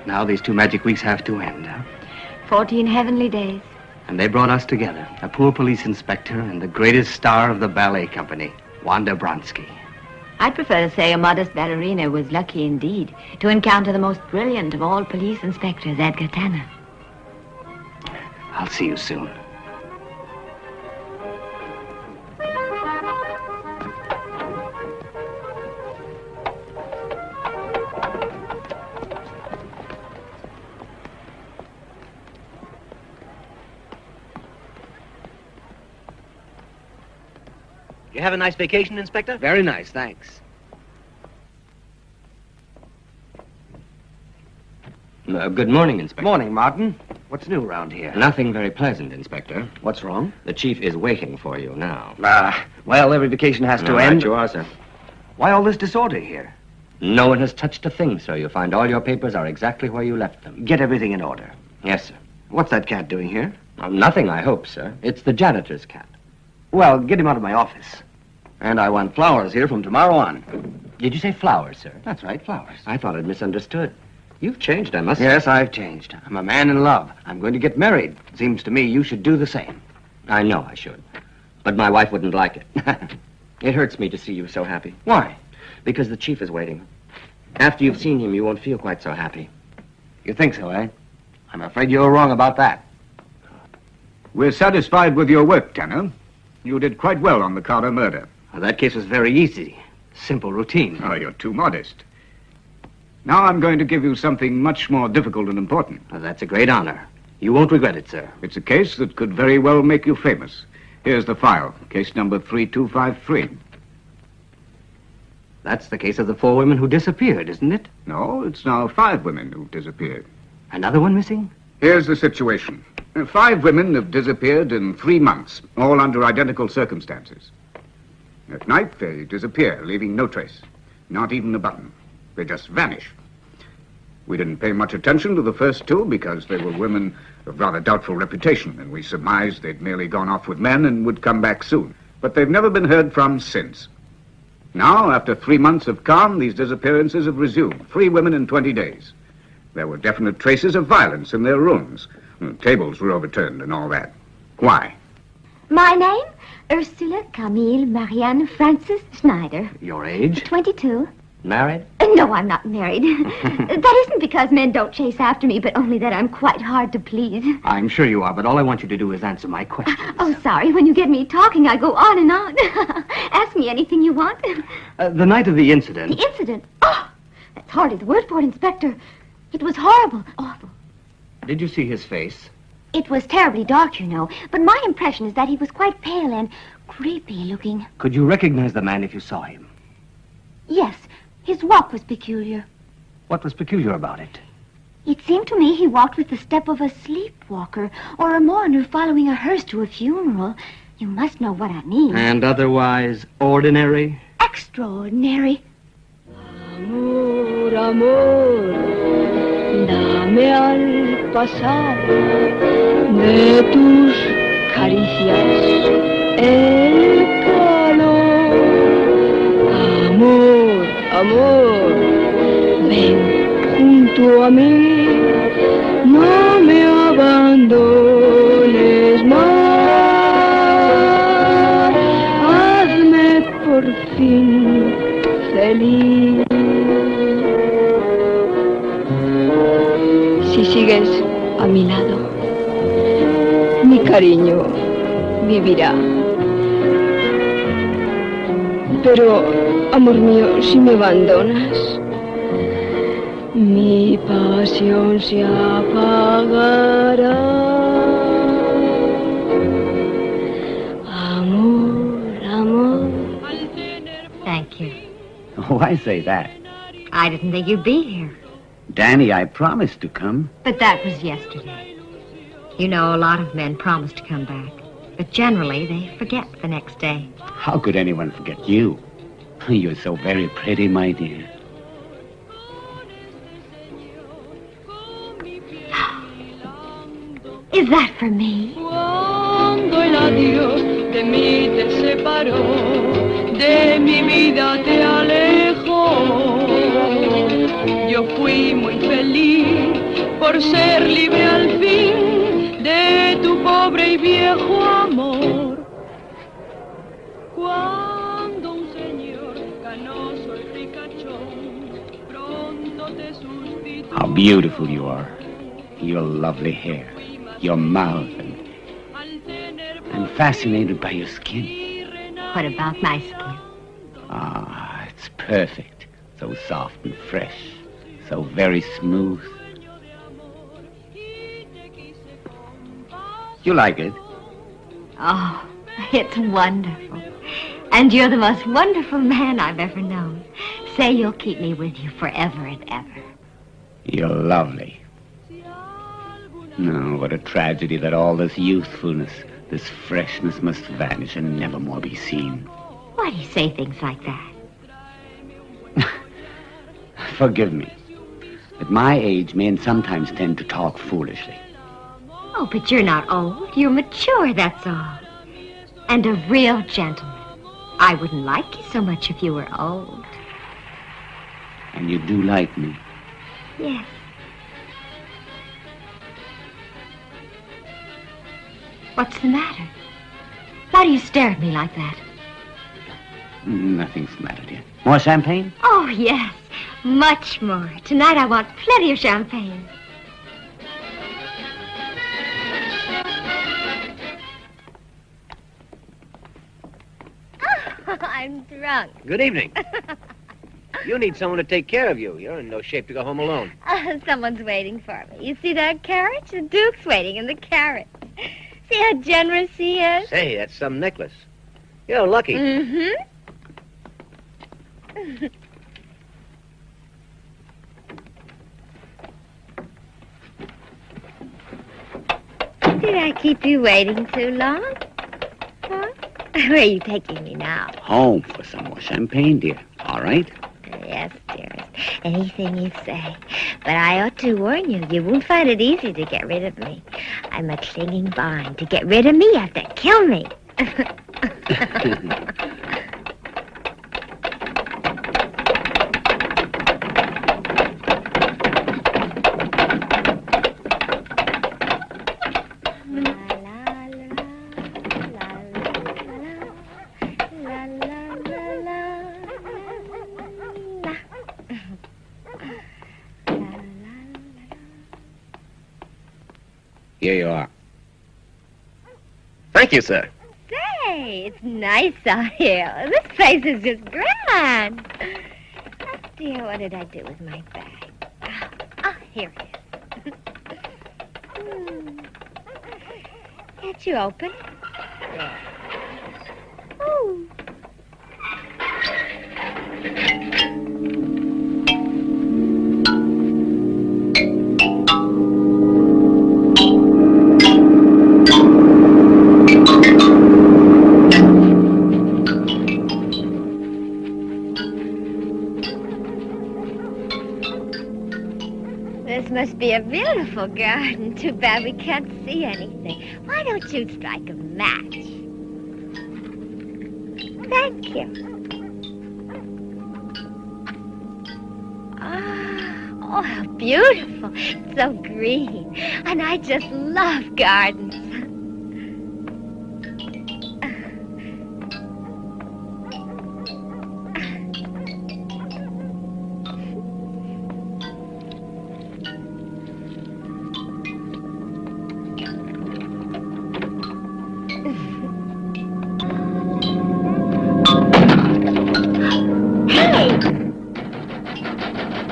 Now these 2 magic weeks have to end, huh? 14 heavenly days. And they brought us together, a poor police inspector and the greatest star of the ballet company, Wanda Bronsky. I'd prefer to say a modest ballerina was lucky indeed to encounter the most brilliant of all police inspectors, Edgar Tanner. I'll see you soon. You have a nice vacation, Inspector? Very nice, thanks. Good morning, Inspector. Morning, Martin. What's new around here? Nothing very pleasant, Inspector. What's wrong? The chief is waiting for you now. Well, every vacation has to end. Right you are, sir. Why all this disorder here? No one has touched a thing, sir. You'll find all your papers are exactly where you left them. Get everything in order. Yes, sir. What's that cat doing here? Nothing, I hope, sir. It's the janitor's cat. Well, get him out of my office. And I want flowers here from tomorrow on. Did you say flowers, sir? That's right, flowers. I thought I'd misunderstood. You've changed, I must say. Yes, I've changed. I'm a man in love. I'm going to get married. Seems to me you should do the same. I know I should. But my wife wouldn't like it. It hurts me to see you so happy. Why? Because the chief is waiting. After you've seen him, you won't feel quite so happy. You think so, eh? I'm afraid you're wrong about that. We're satisfied with your work, Tanner. You did quite well on the Carter murder. Well, that case was very easy. Simple routine. Oh, you're too modest. Now I'm going to give you something much more difficult and important. Well, that's a great honor. You won't regret it, sir. It's a case that could very well make you famous. Here's the file, case number 3253. That's the case of the 4 women who disappeared, isn't it? No, it's now 5 women who've disappeared. Another one missing? Here's the situation. 5 women have disappeared in 3 months, all under identical circumstances. At night, they disappear, leaving no trace. Not even a button. They just vanish. We didn't pay much attention to the first 2 because they were women of rather doubtful reputation, and we surmised they'd merely gone off with men and would come back soon. But they've never been heard from since. Now, after 3 months of calm, these disappearances have resumed. 3 women in 20 days. There were definite traces of violence in their rooms. Tables were overturned and all that. Why? My name? Ursula Camille Marianne Frances Schneider. Your age? 22. Married? No, I'm not married. That isn't because men don't chase after me, but only that I'm quite hard to please. I'm sure you are, but all I want you to do is answer my questions. Oh, sorry. When you get me talking, I go on and on. Ask me anything you want. The night of the incident... The incident? Oh, that's hardly the word for it, Inspector. It was horrible. Awful. Did you see his face? It was terribly dark, you know, but my impression is that he was quite pale and creepy looking. Could you recognize the man if you saw him? Yes, his walk was peculiar. What was peculiar about it? It seemed to me he walked with the step of a sleepwalker or a mourner following a hearse to a funeral. You must know what I mean. And otherwise ordinary? Extraordinary. Amor, amor, dame al pasar de tus caricias el calor. Amor, amor, ven junto a mí, no me abandones más, hazme por fin feliz. Si sigues a mi lado, mi cariño vivirá. Pero, amor mío, si me abandonas, mi pasión se apagará. Amor, amor. Thank you. Why say that? I didn't think you'd be here. Danny, I promised to come. But that was yesterday. You know, a lot of men promise to come back. But generally, they forget the next day. How could anyone forget you? You're so very pretty, my dear. Is that for me? Cuando el adiós de mí te separó, de mi vida te alejó. Yo fui muy feliz por ser libre al fin de tu pobre y viejo amor. Cuando un señor canoso y ricachón pronto te sustituyó. How beautiful you are. Your lovely hair, your mouth, and I'm fascinated by your skin. What about my skin? Ah, it's perfect. So soft and fresh. So very smooth. You like it? Oh, it's wonderful. And you're the most wonderful man I've ever known. Say you'll keep me with you forever and ever. You're lovely. No, what a tragedy that all this youthfulness, this freshness must vanish and never more be seen. Why do you say things like that? Forgive me. At my age, men sometimes tend to talk foolishly. Oh, but you're not old. You're mature, that's all. And a real gentleman. I wouldn't like you so much if you were old. And you do like me. Yes. What's the matter? Why do you stare at me like that? Nothing's the matter, dear. More champagne? Oh, yes. Much more. Tonight I want plenty of champagne. I'm drunk. Good evening. You need someone to take care of you. You're in no shape to go home alone. Someone's waiting for me. You see that carriage? The Duke's waiting in the carriage. See how generous he is? Say, that's some necklace. You're lucky. Mm-hmm. Did I keep you waiting too long? Huh? Where are you taking me now? Home for some more champagne, dear. All right? Yes, dearest. Anything you say. But I ought to warn you, you won't find it easy to get rid of me. I'm a clinging vine. To get rid of me, you have to kill me. Here you are. Thank you, sir. Say, it's nice out here. This place is just grand. Oh, dear, what did I do with my bag? Oh, here it is. Can't you open it? There. Oh. This must be a beautiful garden. Too bad we can't see anything. Why don't you strike a match? Thank you. Oh, how beautiful. It's so green. And I just love gardens.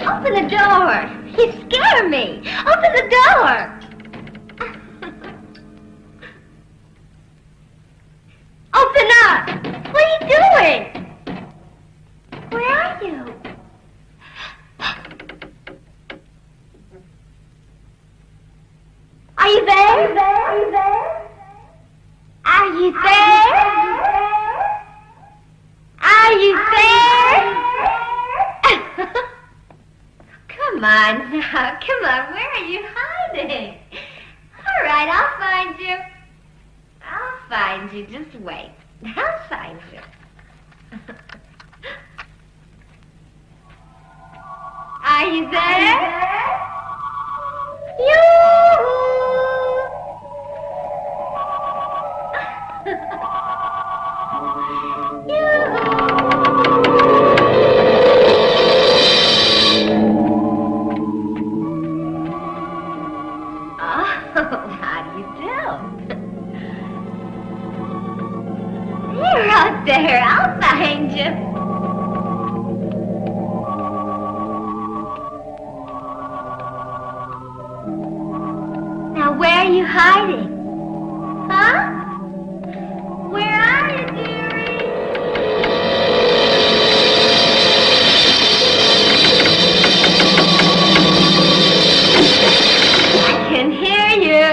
Open the door. You scare me. Open the door. Open up. What are you doing? Where are you? Are you there? Are you there? Are you there? Are you there? Come on now, come on, where are you hiding? All right, I'll find you. I'll find you, just wait. I'll find you. Are you there? You're out there. I'll find you. Now, where are you hiding? Huh? Where are you, dearie? I can hear you.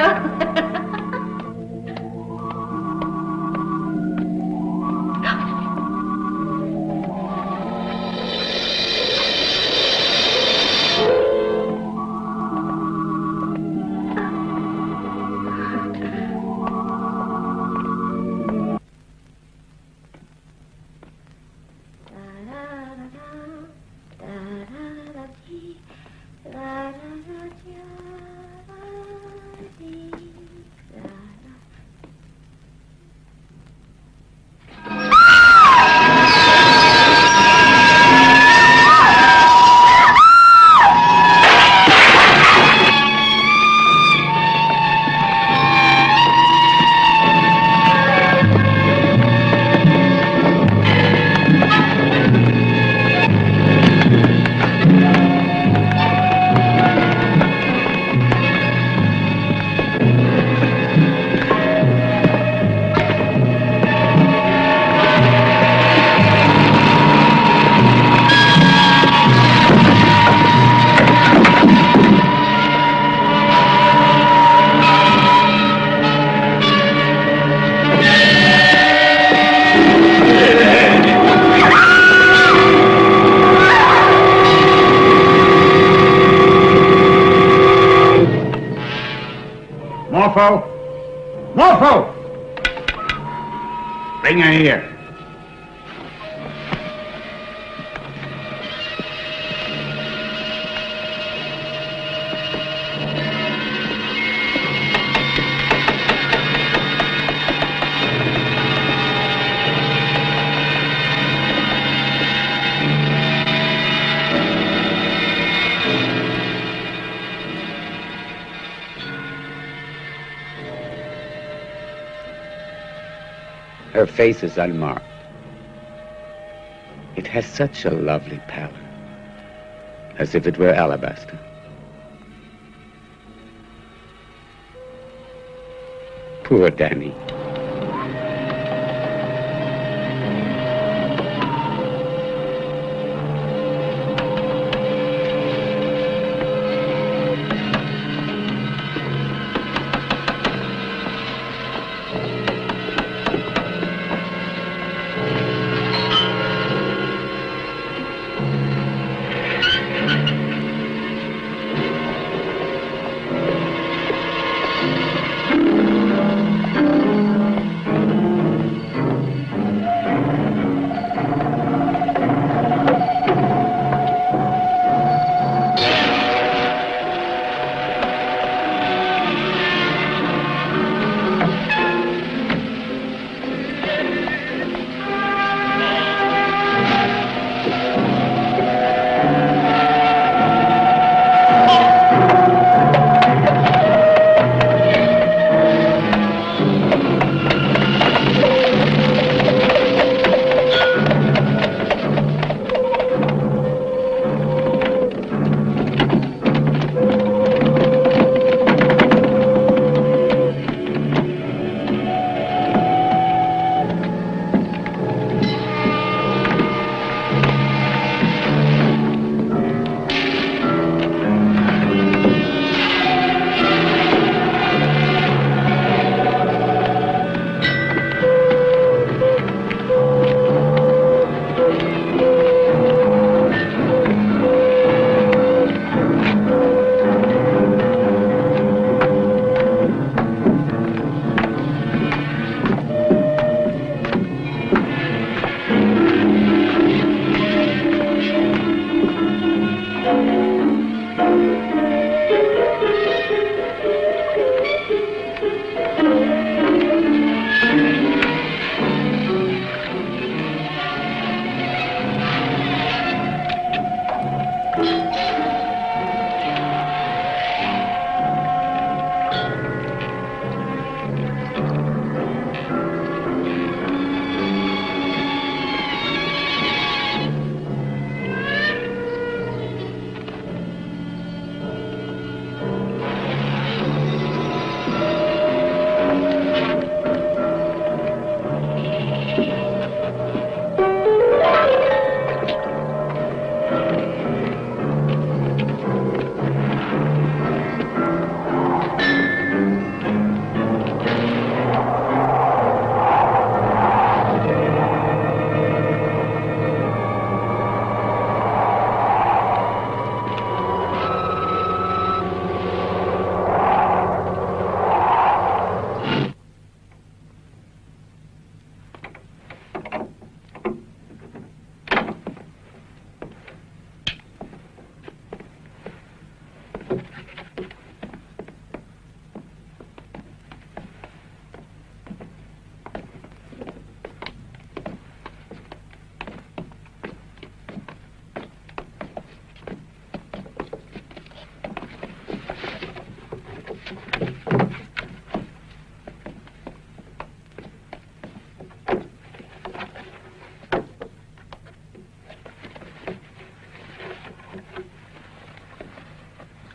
Morpho! Morpho! Bring her here. Her face is unmarked. It has such a lovely pallor, as if it were alabaster. Poor Danny.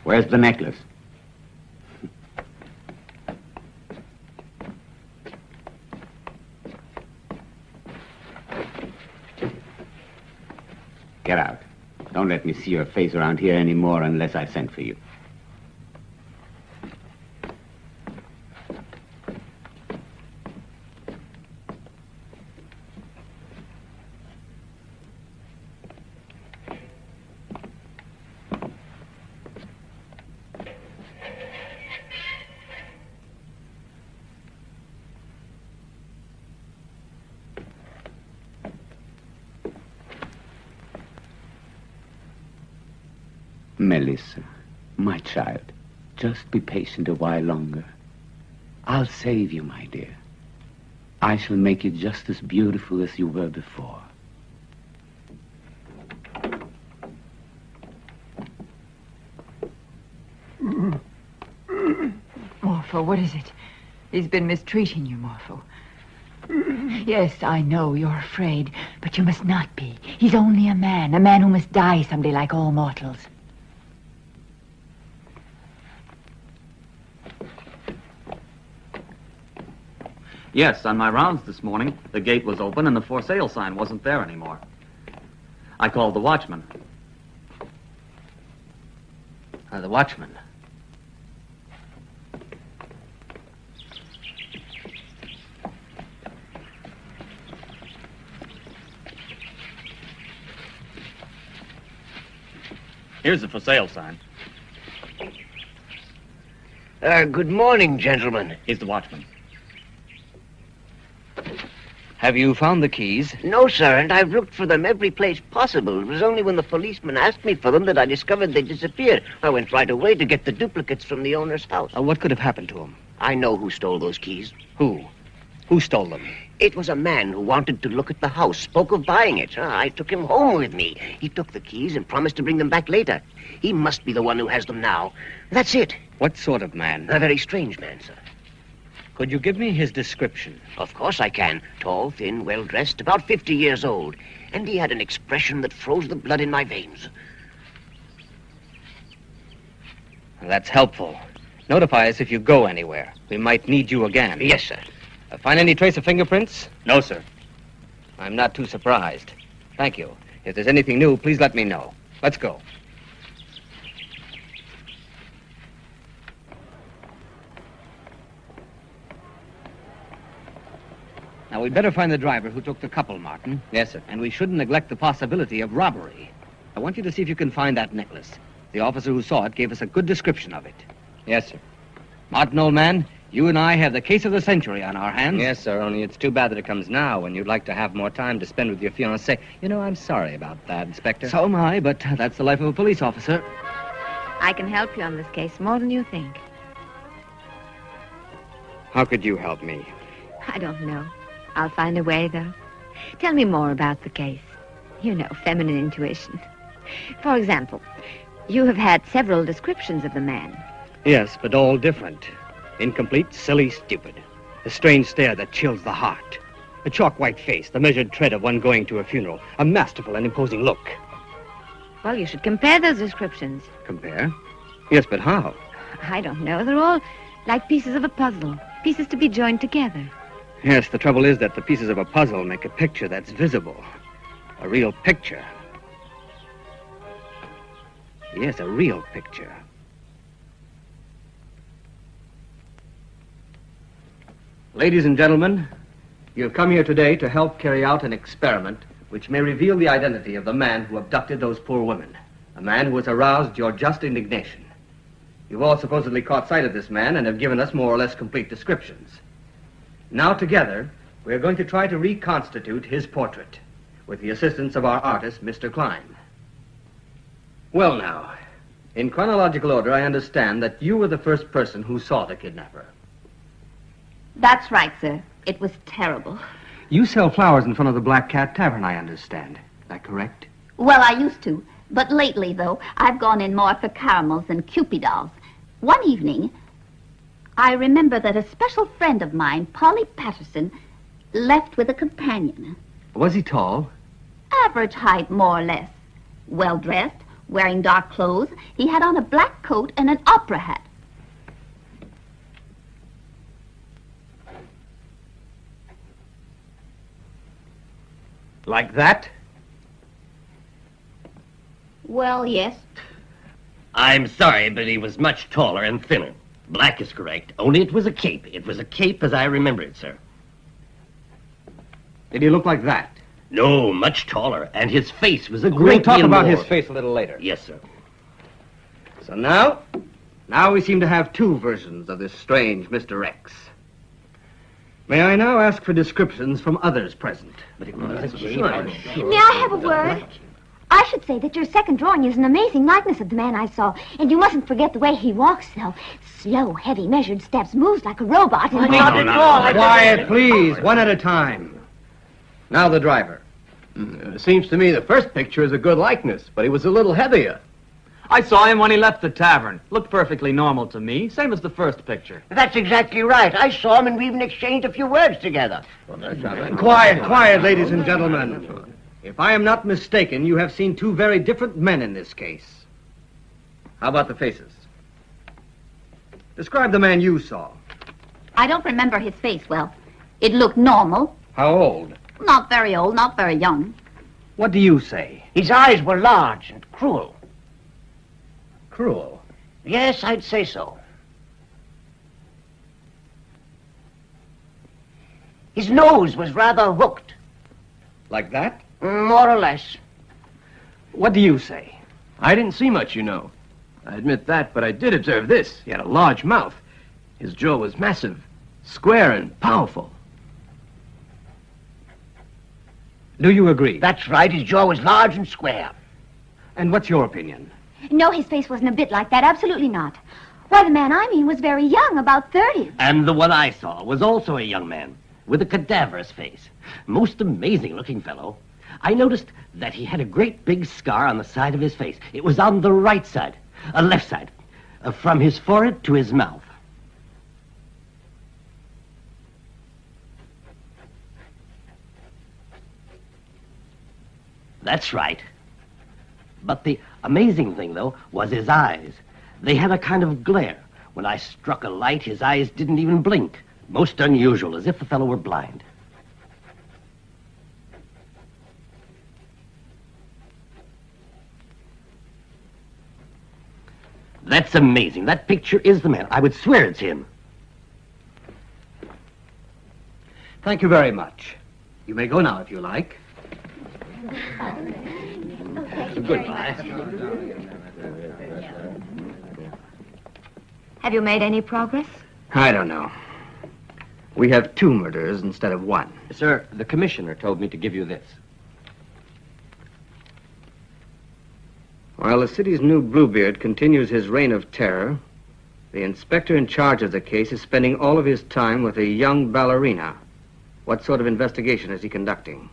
Where's the necklace? Get out. Don't let me see your face around here anymore unless I sent for you. Melissa, my child, just be patient a while longer. I'll save you, my dear. I shall make you just as beautiful as you were before. Morpho, what is it? He's been mistreating you, Morpho. Yes, I know you're afraid, but you must not be. He's only a man who must die someday like all mortals. Yes, on my rounds this morning, the gate was open and the for sale sign wasn't there anymore. I called the watchman. The watchman. Here's the for sale sign. Good morning, gentlemen. Here's the watchman. Have you found the keys? No, sir, and I've looked for them every place possible. It was only when the policeman asked me for them that I discovered they disappeared. I went right away to get the duplicates from the owner's house. What could have happened to them? I know who stole those keys. Who? Who stole them? It was a man who wanted to look at the house, spoke of buying it. I took him home with me. He took the keys and promised to bring them back later. He must be the one who has them now. That's it. What sort of man? A very strange man, sir. Could you give me his description? Of course I can. Tall, thin, well-dressed, about 50 years old. And he had an expression that froze the blood in my veins. That's helpful. Notify us if you go anywhere. We might need you again. Yes, sir. Find any trace of fingerprints? No, sir. I'm not too surprised. Thank you. If there's anything new, please let me know. Let's go. Now, we'd better find the driver who took the couple, Martin. Yes, sir. And we shouldn't neglect the possibility of robbery. I want you to see if you can find that necklace. The officer who saw it gave us a good description of it. Yes, sir. Martin, old man, you and I have the case of the century on our hands. Yes, sir, only it's too bad that it comes now when you'd like to have more time to spend with your fiancée. You know, I'm sorry about that, Inspector. So am I, but that's the life of a police officer. I can help you on this case more than you think. How could you help me? I don't know. I'll find a way, though. Tell me more about the case. You know, feminine intuition. For example, you have had several descriptions of the man. Yes, but all different. Incomplete, silly, stupid. A strange stare that chills the heart. A chalk-white face, the measured tread of one going to a funeral. A masterful and imposing look. Well, you should compare those descriptions. Compare? Yes, but how? I don't know. They're all like pieces of a puzzle. Pieces to be joined together. Yes, the trouble is that the pieces of a puzzle make a picture that's visible. A real picture. Yes, a real picture. Ladies and gentlemen, you've come here today to help carry out an experiment which may reveal the identity of the man who abducted those poor women. A man who has aroused your just indignation. You've all supposedly caught sight of this man and have given us more or less complete descriptions. Now together, we're going to try to reconstitute his portrait with the assistance of our artist, Mr. Klein. Well now, in chronological order, I understand that you were the first person who saw the kidnapper. That's right, sir. It was terrible. You sell flowers in front of the Black Cat Tavern, I understand. Is that correct? Well, I used to. But lately, though, I've gone in more for caramels and Cupid dolls. One evening, I remember that a special friend of mine, Polly Patterson, left with a companion. Was he tall? Average height, more or less. Well-dressed, wearing dark clothes. He had on a black coat and an opera hat. Like that? Well, yes. I'm sorry, but he was much taller and thinner. Black is correct, only it was a cape. It was a cape as I remember it, sir. Did he look like that? No, much taller, and his face was a We'll great talk deal about more. his face a little later. Yes, sir. So now we seem to have two versions of this strange Mr. X. May I now ask for descriptions from others present? May I have a word? I should say that your second drawing is an amazing likeness of the man I saw. And you mustn't forget the way he walks, though. Slow, heavy, measured steps, moves like a robot. And Not at all. Quiet, please. One at a time. Now the driver. Seems to me the first picture is a good likeness, but he was a little heavier. I saw him when he left the tavern. Looked perfectly normal to me, same as the first picture. That's exactly right. I saw him and we even exchanged a few words together. Quiet, ladies and gentlemen. If I am not mistaken, you have seen two very different men in this case. How about the faces? Describe the man you saw. I don't remember his face well. It looked normal. How old? Not very old, not very young. What do you say? His eyes were large and cruel. Cruel. Yes, I'd say so. His nose was rather hooked. Like that? More or less. What do you say? I didn't see much, you know. I admit that, but I did observe this. He had a large mouth. His jaw was massive, square and powerful. Do you agree? That's right. His jaw was large and square. And what's your opinion? No, his face wasn't a bit like that. Absolutely not. Why, the man I mean was very young, about 30. And the one I saw was also a young man with a cadaverous face. Most amazing-looking fellow. I noticed that he had a great big scar on the side of his face. It was on the right side, left side, from his forehead to his mouth. That's right. But the amazing thing, though, was his eyes. They had a kind of glare. When I struck a light, his eyes didn't even blink. Most unusual, as if the fellow were blind. That's amazing. That picture is the man. I would swear it's him. Thank you very much. You may go now if you like. Goodbye. Have you made any progress? I don't know. We have 2 murders instead of 1. Sir, the commissioner told me to give you this. While the city's new Bluebeard continues his reign of terror, the inspector in charge of the case is spending all of his time with a young ballerina. What sort of investigation is he conducting?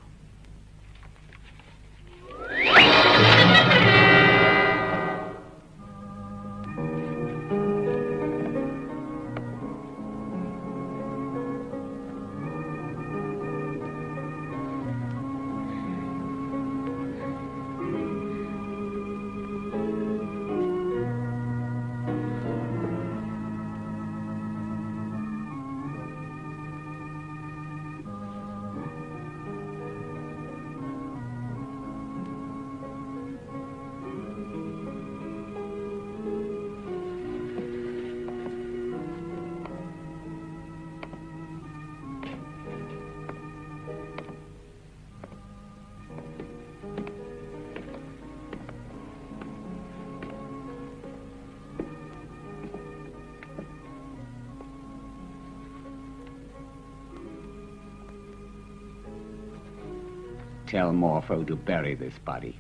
Tell Morpho to bury this body.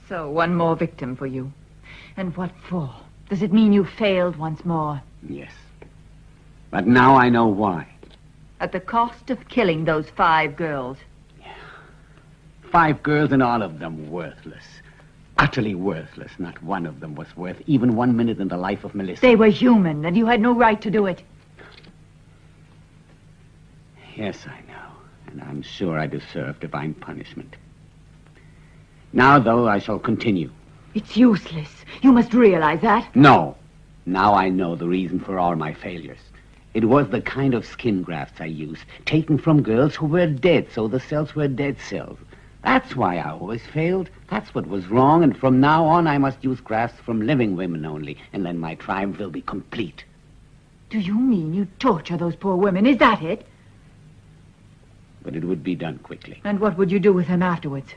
So, one more victim for you. And what for? Does it mean you failed once more? Yes. But now I know why. At the cost of killing those 5 girls. 5 girls and all of them worthless. Utterly worthless. Not one of them was worth even 1 minute in the life of Melissa. They were human, and you had no right to do it. Yes, I know. And I'm sure I deserve divine punishment. Now, though, I shall continue. It's useless. You must realize that. No. Now I know the reason for all my failures. It was the kind of skin grafts I used, taken from girls who were dead, so the cells were dead cells. That's why I always failed. That's what was wrong, and from now on I must use grafts from living women only, and then my triumph will be complete. Do you mean you torture those poor women? Is that it? But it would be done quickly. And what would you do with them afterwards?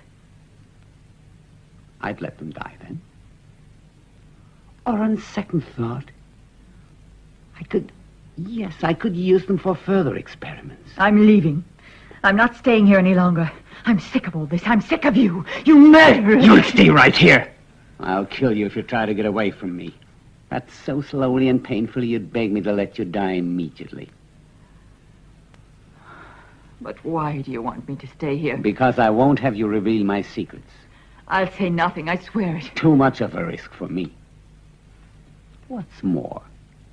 I'd let them die then. Or on second thought, I could use them for further experiments. I'm leaving. I'm not staying here any longer. I'm sick of all this. I'm sick of you. You murderer. You'll stay right here. I'll kill you if you try to get away from me. That's so slowly and painfully you'd beg me to let you die immediately. But why do you want me to stay here? Because I won't have you reveal my secrets. I'll say nothing, I swear it. Too much of a risk for me. What's more,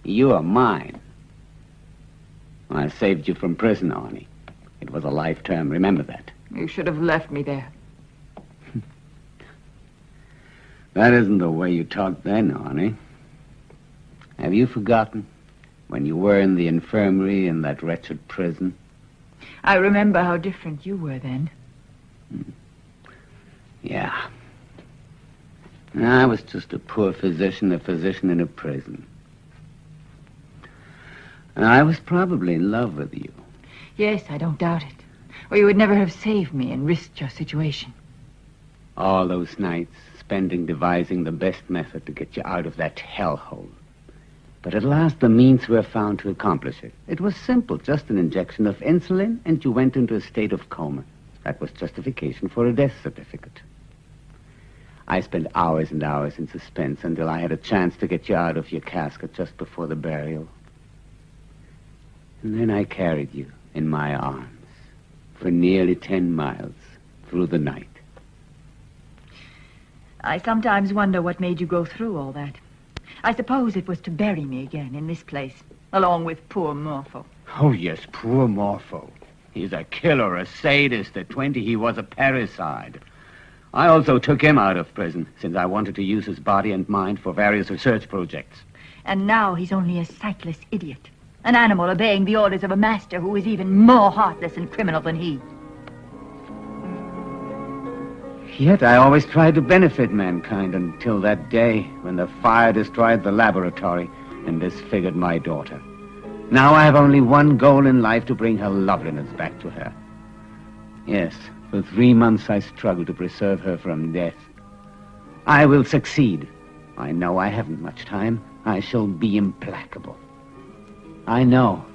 you're mine. I saved you from prison, Arnie. It was a life term, remember that. You should have left me there. That isn't the way you talked then, Arnie. Have you forgotten when you were in the infirmary in that wretched prison? I remember how different you were then. Yeah. I was just a poor physician in a prison. And I was probably in love with you. Yes, I don't doubt it. Or you would never have saved me and risked your situation. All those nights, spending devising the best method to get you out of that hellhole. But at last the means were found to accomplish it. It was simple, just an injection of insulin, and you went into a state of coma. That was justification for a death certificate. I spent hours and hours in suspense until I had a chance to get you out of your casket just before the burial. And then I carried you in my arms for nearly 10 miles through the night. I sometimes wonder what made you go through all that. I suppose it was to bury me again in this place, along with poor Morpho. Oh, yes, poor Morpho. He's a killer, a sadist. At 20, he was a parricide. I also took him out of prison, since I wanted to use his body and mind for various research projects. And now he's only a sightless idiot. An animal obeying the orders of a master who is even more heartless and criminal than he. Yet I always tried to benefit mankind until that day when the fire destroyed the laboratory and disfigured my daughter. Now I have only one goal in life, to bring her loveliness back to her. Yes, for 3 months I struggled to preserve her from death. I will succeed. I know I haven't much time. I shall be implacable. I know.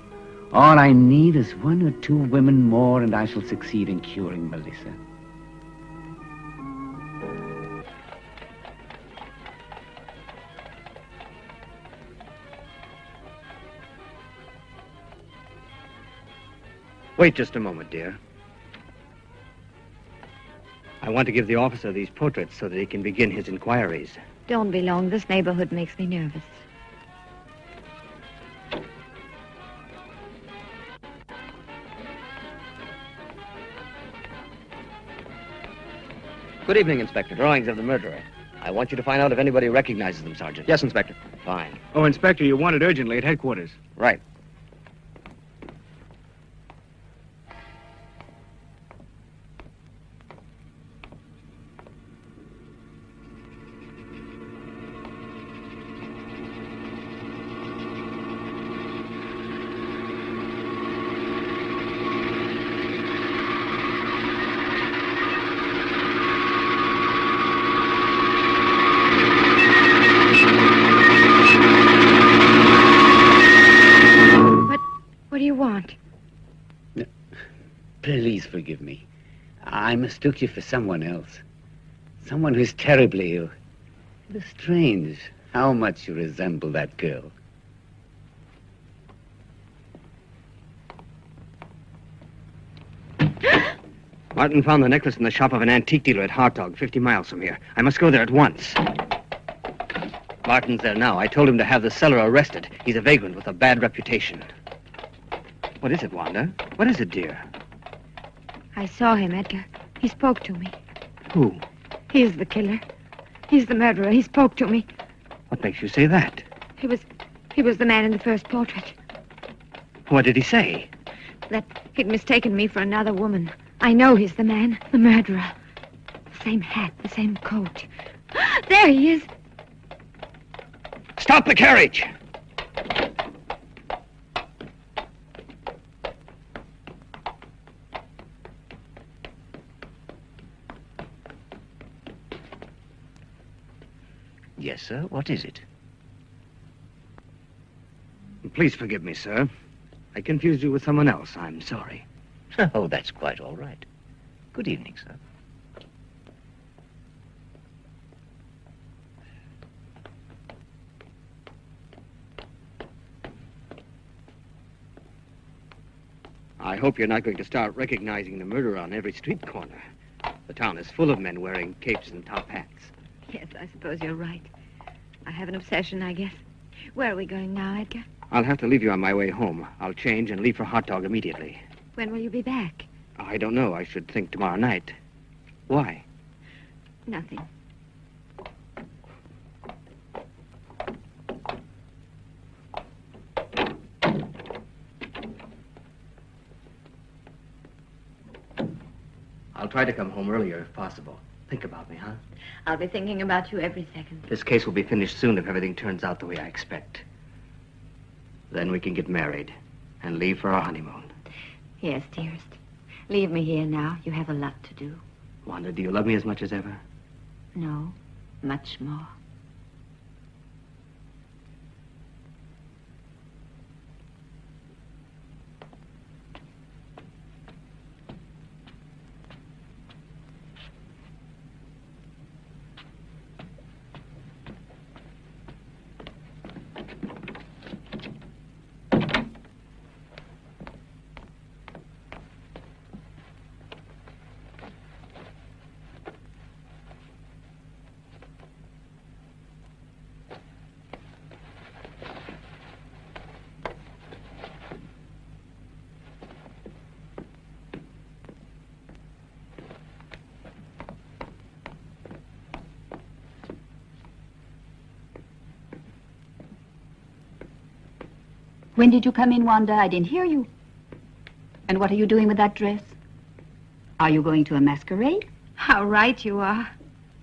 All I need is 1 or 2 women more, and I shall succeed in curing Melissa. Wait just a moment, dear. I want to give the officer these portraits so that he can begin his inquiries. Don't be long. This neighborhood makes me nervous. Good evening, Inspector. Drawings of the murderer. I want you to find out if anybody recognizes them, Sergeant. Yes, Inspector. Fine. Oh, Inspector, you're wanted urgently at headquarters. Right. What do you want? Please forgive me. I mistook you for someone else. Someone who's terribly ill. It is strange how much you resemble that girl. Martin found the necklace in the shop of an antique dealer at Hartog, 50 miles from here. I must go there at once. Martin's there now. I told him to have the seller arrested. He's a vagrant with a bad reputation. What is it, Wanda? What is it, dear? I saw him, Edgar. He spoke to me. Who? He's the killer. He's the murderer. He spoke to me. What makes you say that? He was the man in the first portrait. What did he say? That he'd mistaken me for another woman. I know he's the man, the murderer. The same hat, the same coat. There he is. Stop the carriage! Yes, sir. What is it? Please forgive me, sir. I confused you with someone else. I'm sorry. Oh, that's quite all right. Good evening, sir. I hope you're not going to start recognizing the murderer on every street corner. The town is full of men wearing capes and top hats. Yes, I suppose you're right. I have an obsession, I guess. Where are we going now, Edgar? I'll have to leave you on my way home. I'll change and leave for Hot Dog immediately. When will you be back? I don't know. I should think tomorrow night. Why? Nothing. I'll try to come home earlier if possible. Think about me, huh? I'll be thinking about you every second. This case will be finished soon if everything turns out the way I expect. Then we can get married and leave for our honeymoon. Yes, dearest. Leave me here now. You have a lot to do. Wanda, do you love me as much as ever? No, much more. When did you come in, Wanda? I didn't hear you. And what are you doing with that dress? Are you going to a masquerade? How right you are.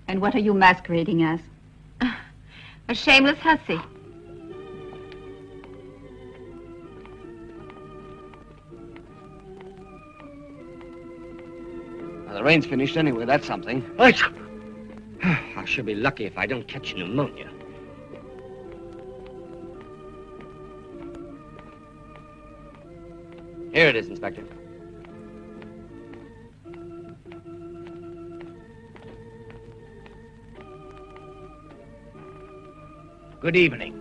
And what are you masquerading as? A shameless hussy. Well, the rain's finished anyway. That's something. I should be lucky if I don't catch pneumonia. Here it is, Inspector. Good evening.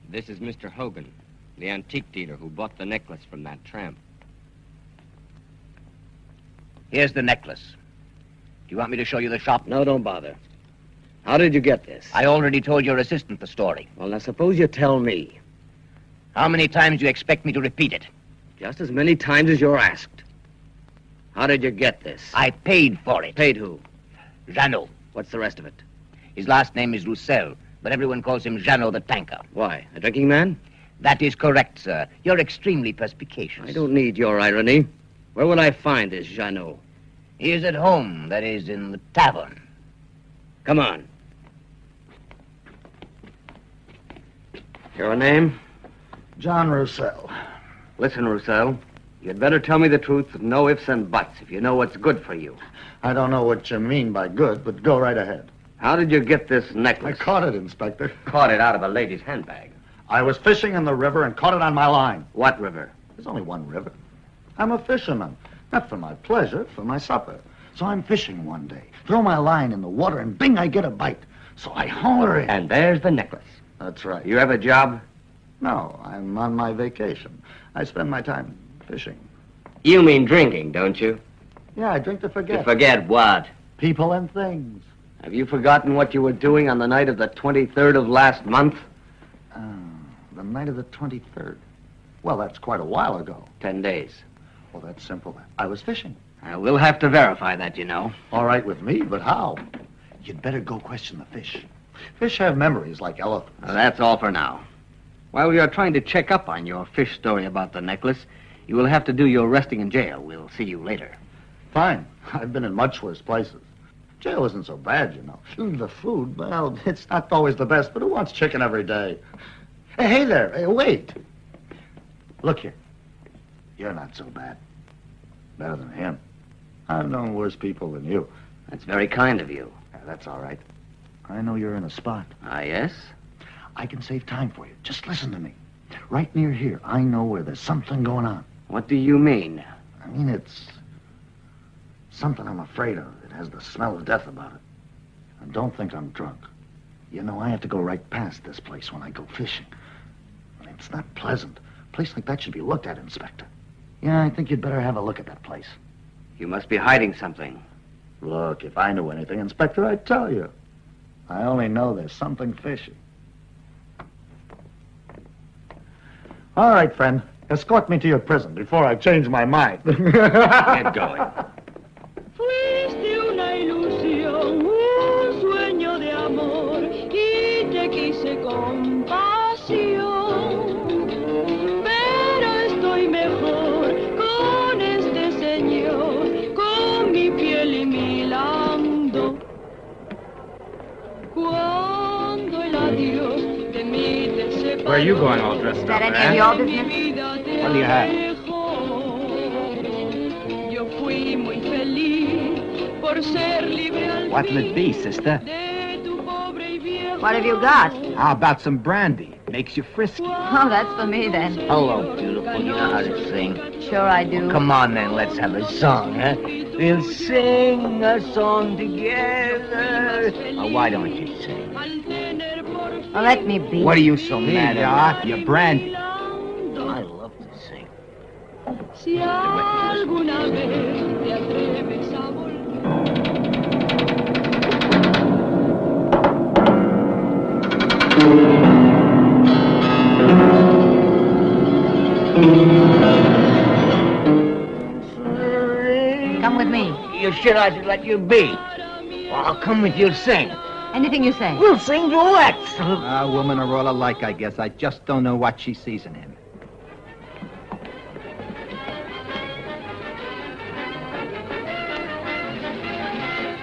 This is Mr. Hogan, the antique dealer who bought the necklace from that tramp. Here's the necklace. Do you want me to show you the shop? No, don't bother. How did you get this? I already told your assistant the story. Well, now, suppose you tell me. How many times do you expect me to repeat it? Just as many times as you're asked. How did you get this? I paid for it. Paid who? Jeannot. What's the rest of it? His last name is Roussel, but everyone calls him Jeannot the tanker. Why? A drinking man? That is correct, sir. You're extremely perspicacious. I don't need your irony. Where would I find this Jeannot? He is at home, that is, in the tavern. Come on. Your name? John Roussel. Listen, Roussel. You'd better tell me the truth with no ifs and buts if you know what's good for you. I don't know what you mean by good, but go right ahead. How did you get this necklace? I caught it, Inspector. Caught it out of a lady's handbag. I was fishing in the river and caught it on my line. What river? There's only one river. I'm a fisherman. Not for my pleasure, for my supper. So I'm fishing one day. Throw my line in the water and bing, I get a bite. So I holler in. And there's the necklace. That's right. You have a job? No, I'm on my vacation. I spend my time fishing. You mean drinking, don't you? Yeah, I drink to forget. To forget what? People and things. Have you forgotten what you were doing on the night of the 23rd of last month? The night of the 23rd. Well, that's quite a while ago. 10 days. Well, that's simple. I was fishing. We'll have to verify that, you know. All right with me, but how? You'd better go question the fish. Fish have memories like elephants. That's all for now. While we are trying to check up on your fish story about the necklace, you will have to do your resting in jail. We'll see you later. Fine. I've been in much worse places. Jail isn't so bad, you know. The food, well, it's not always the best, but who wants chicken every day? Hey there. Hey, wait. Look here. You're not so bad. Better than him. I've known worse people than you. That's very kind of you. Yeah, that's all right. I know you're in a spot. Ah, yes? I can save time for you. Just listen to me. Right near here, I know where there's something going on. What do you mean? I mean, it's something I'm afraid of. It has the smell of death about it. And don't think I'm drunk. You know, I have to go right past this place when I go fishing. And it's not pleasant. A place like that should be looked at, Inspector. Yeah, I think you'd better have a look at that place. You must be hiding something. Look, if I knew anything, Inspector, I'd tell you. I only know there's something fishy. All right, friend. Escort me to your prison before I change my mind. Get going. Fuiste una ilusión, un sueño de amor, y te quise con pasión. Pero estoy mejor con este señor, con mi piel y mi lando. Cuando el adiós de mí te separó. Where are you going all dressed Is that up, any of your business? What do you have? Yo fui muy feliz por ser libre al What'll it be, sister? de tu pobre y viejo. What have you got? How about some brandy? Makes you frisky. Oh, that's for me then. Hello, beautiful. You know how to sing. Sure I do. Come on, then. Let's have a song, huh? We'll sing a song together. Why don't you sing? Well, let me be. What are you so mad at? Your brandy. I love to sing. Si alguna vez te atreves a Come with me. You should I should let you be. Well, I'll come with you, sing. Anything you say. We'll sing duets. Women are all alike, I guess. I just don't know what she sees in him.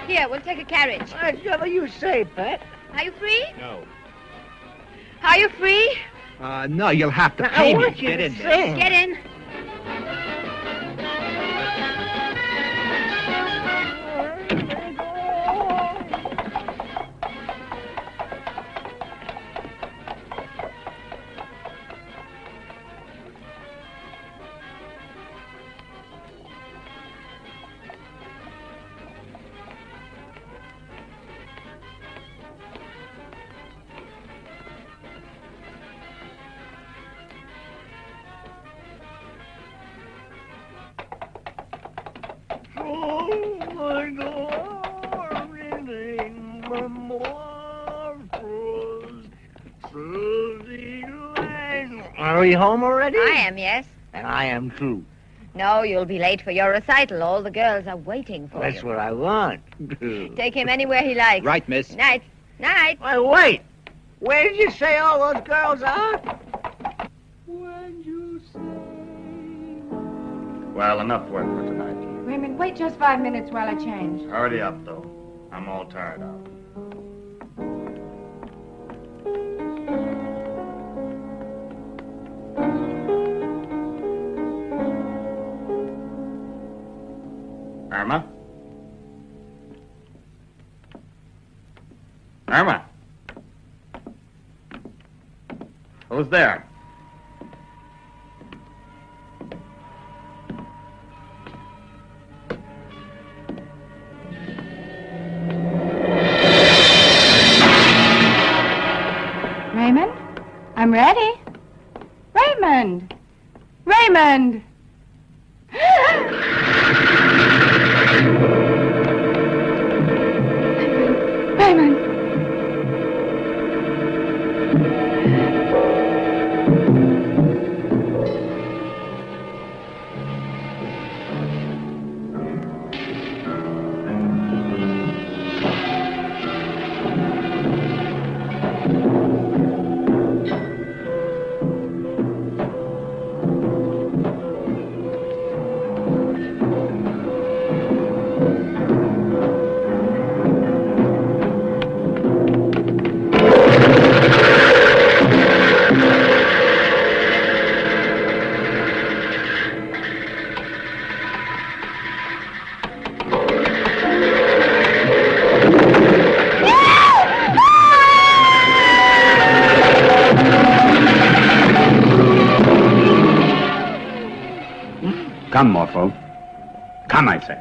Here, we'll take a carriage. Whatever you say, Pat. Are you free? No. Are you free? No, you'll have to I pay me. want you Get to in there. sing. Get in. Are we home already? I am, yes. And I am too. No, you'll be late for your recital. All the girls are waiting for That's you. what I want. Take him anywhere he likes. Right, miss. Night. Night. Wait, wait. Where did you say all those girls are? When you say Well, enough work for tonight. Raymond, wait just 5 minutes while I change. Hurry up, though. I'm all tired out. Irma? Irma? Who's there? Raymond? I'm ready. Raymond! Raymond! Raymond! Come, Morpho. Come, I say.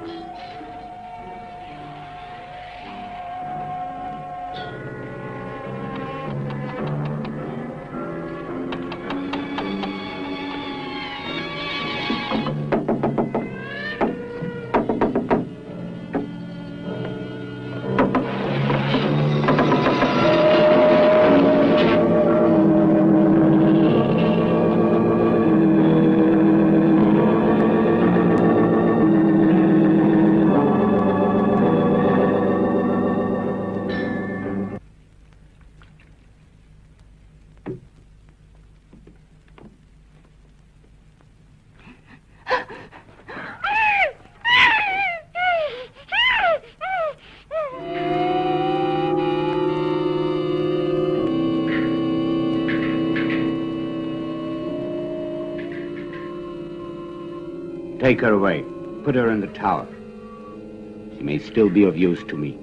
Take her away. Put her in the tower. She may still be of use to me.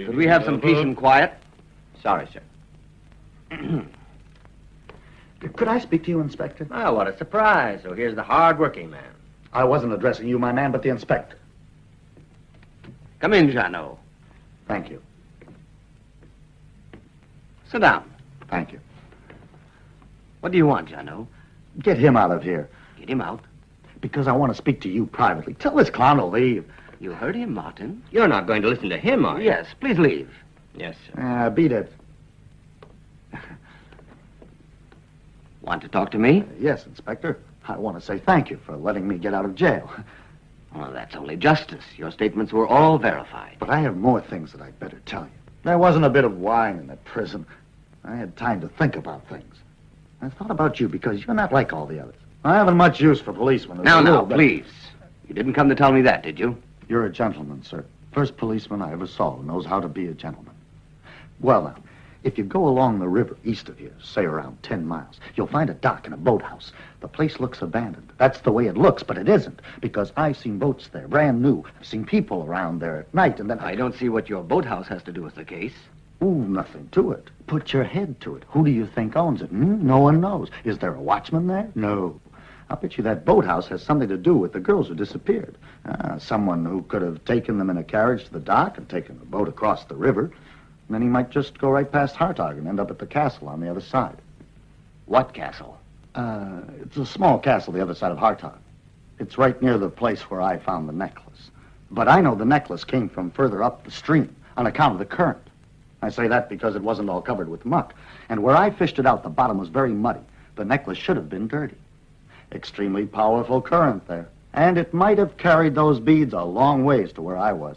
Could we have some peace and quiet? Sorry, sir. Could I speak to you, Inspector? Oh, what a surprise. So here's the hard-working man. I wasn't addressing you, my man, but the inspector. Come in, Jeannot. Thank you. Sit down. Thank you. What do you want, Jeannot? Get him out of here. Get him out? Because I want to speak to you privately. Tell this clown to leave. You heard him, Martin. You're not going to listen to him, are you? Yes, please leave. Yes, sir. Beat it. Want to talk to me? Yes, Inspector. I want to say thank you for letting me get out of jail. Well, that's only justice. Your statements were all verified. But I have more things that I'd better tell you. There wasn't a bit of wine in that prison. I had time to think about things. I thought about you because you're not like all the others. I haven't much use for policemen. Now, please. You didn't come to tell me that, did you? You're a gentleman, sir. First policeman I ever saw who knows how to be a gentleman. Well, now, if you go along the river east of here, say around 10 miles, you'll find a dock and a boathouse. The place looks abandoned. That's the way it looks, but it isn't, because I've seen boats there, brand new. I've seen people around there at night, and then... I don't see what your boathouse has to do with the case. Ooh, nothing to it. Put your head to it. Who do you think owns it? No one knows. Is there a watchman there? No. I'll bet you that boathouse has something to do with the girls who disappeared. Someone who could have taken them in a carriage to the dock and taken the boat across the river. And then he might just go right past Hartog and end up at the castle on the other side. What castle? It's a small castle the other side of Hartog. It's right near the place where I found the necklace. But I know the necklace came from further up the stream on account of the current. I say that because it wasn't all covered with muck. And where I fished it out, the bottom was very muddy. The necklace should have been dirty. Extremely powerful current there. And it might have carried those beads a long ways to where I was.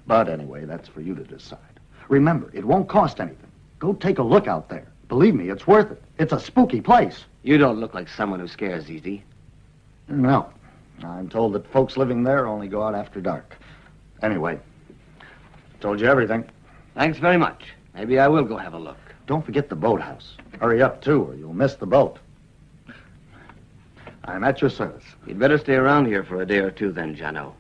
But anyway, that's for you to decide. Remember, it won't cost anything. Go take a look out there. Believe me, it's worth it. It's a spooky place. You don't look like someone who scares easy. No. I'm told that folks living there only go out after dark. Anyway, told you everything. Thanks very much. Maybe I will go have a look. Don't forget the boathouse. Hurry up, too, or you'll miss the boat. I'm at your service. You'd better stay around here for a day or two then, Jeannot.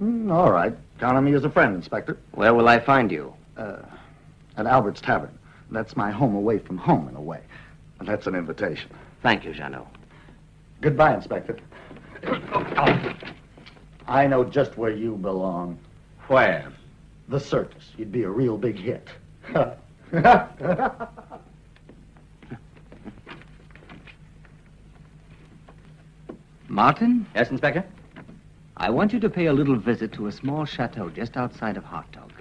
All right. Count on me as a friend, Inspector. Where will I find you? At Albert's Tavern. That's my home away from home, in a way. And that's an invitation. Thank you, Jeannot. Goodbye, Inspector. I know just where you belong. Where? The circus. You'd be a real big hit. Martin? Yes, Inspector? I want you to pay a little visit to a small chateau just outside of Hartog.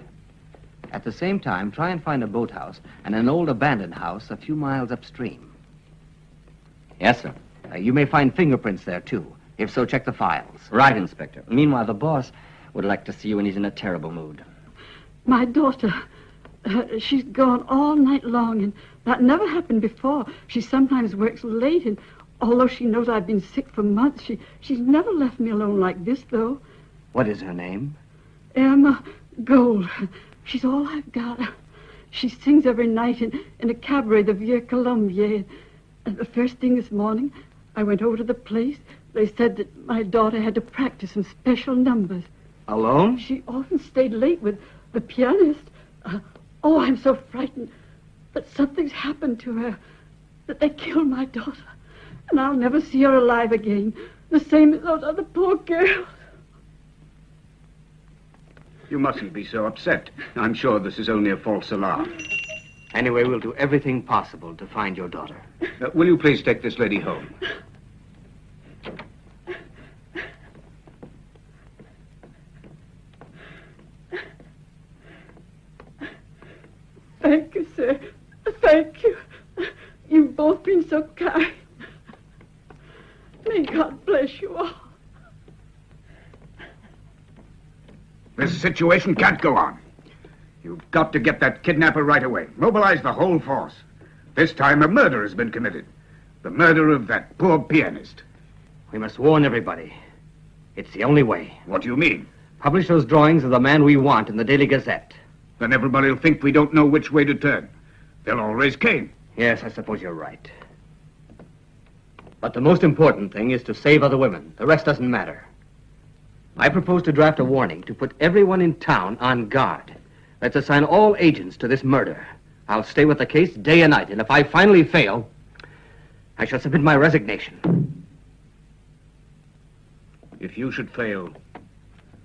At the same time, try and find a boathouse and an old abandoned house a few miles upstream. Yes, sir. You may find fingerprints there, too. If so, check the files. Right, Inspector. Meanwhile, the boss would like to see you when he's in a terrible mood. My daughter, she's gone all night long, and that never happened before. She sometimes works late, and although she knows I've been sick for months, she's never left me alone like this, though. What is her name? Emma Gold. She's all I've got. She sings every night in a cabaret, the Vieux Colombier. And the first thing this morning, I went over to the place. They said that my daughter had to practice some special numbers. Alone? She often stayed late with the pianist. Oh, I'm so frightened. But something's happened to her. That they killed my daughter. And I'll never see her alive again. The same as those other poor girls. You mustn't be so upset. I'm sure this is only a false alarm. Anyway, we'll do everything possible to find your daughter. Will you please take this lady home? Thank you, sir. Thank you. You've both been so kind. May God bless you all. This situation can't go on. You've got to get that kidnapper right away. Mobilize the whole force. This time a murder has been committed. The murder of that poor pianist. We must warn everybody. It's the only way. What do you mean? Publish those drawings of the man we want in the Daily Gazette. Then everybody will think we don't know which way to turn. They'll all raise Cain. Yes, I suppose you're right. But the most important thing is to save other women. The rest doesn't matter. I propose to draft a warning to put everyone in town on guard. Let's assign all agents to this murder. I'll stay with the case day and night, and if I finally fail, I shall submit my resignation. If you should fail,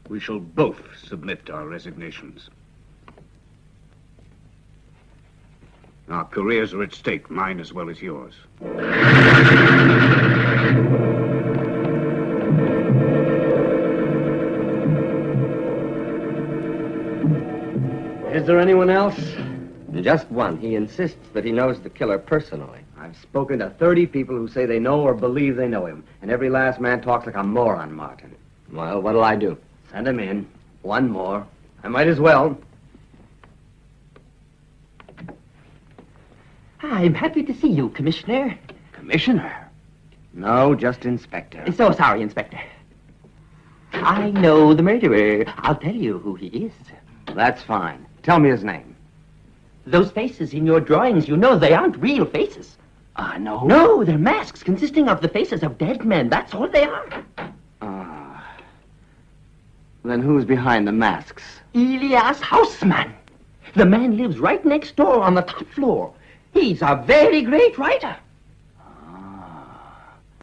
we shall both submit our resignations. Our careers are at stake, mine as well as yours. Is there anyone else? Just one. He insists that he knows the killer personally. I've spoken to 30 people who say they know or believe they know him, and every last man talks like a moron, Martin. Well, what'll I do? Send him in. One more. I might as well. I'm happy to see you, Commissioner. Commissioner? No, just Inspector. So sorry, Inspector. I know the murderer. I'll tell you who he is. That's fine. Tell me his name. Those faces in your drawings, you know they aren't real faces. No. No, they're masks consisting of the faces of dead men. That's all they are. Then who's behind the masks? Elias Hausmann. The man lives right next door on the top floor. He's a very great writer.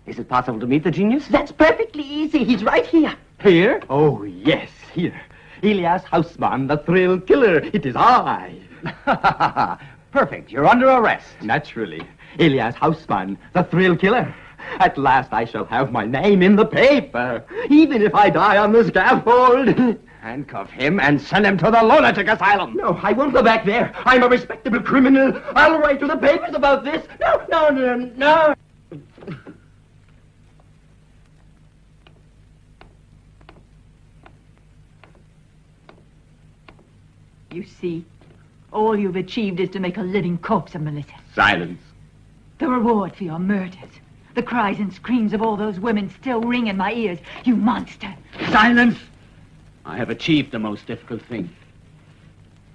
Is it possible to meet the genius? That's perfectly easy. He's right here. Here? Oh, yes, here. Elias Hausmann, the thrill killer. It is I. Perfect. You're under arrest. Naturally. Elias Hausmann, the thrill killer. At last I shall have my name in the paper, even if I die on the scaffold. Handcuff him and send him to the lunatic asylum. No, I won't go back there. I'm a respectable criminal. I'll write to the papers about this. No. You see, all you've achieved is to make a living corpse of Melissa. Silence. The reward for your murders. The cries and screams of all those women still ring in my ears. You monster. Silence! I have achieved the most difficult thing.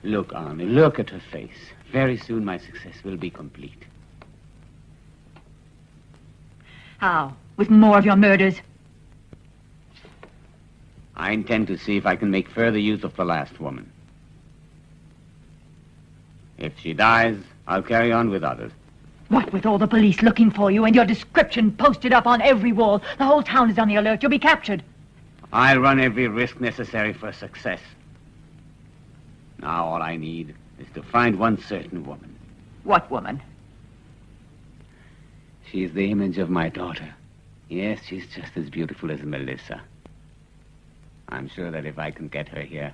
Look, Arnie, look at her face. Very soon my success will be complete. How? With more of your murders? I intend to see if I can make further use of the last woman. If she dies, I'll carry on with others. What with all the police looking for you and your description posted up on every wall? The whole town is on the alert. You'll be captured. I'll run every risk necessary for success. Now all I need is to find one certain woman. What woman? She's the image of my daughter. Yes, she's just as beautiful as Melissa. I'm sure that if I can get her here,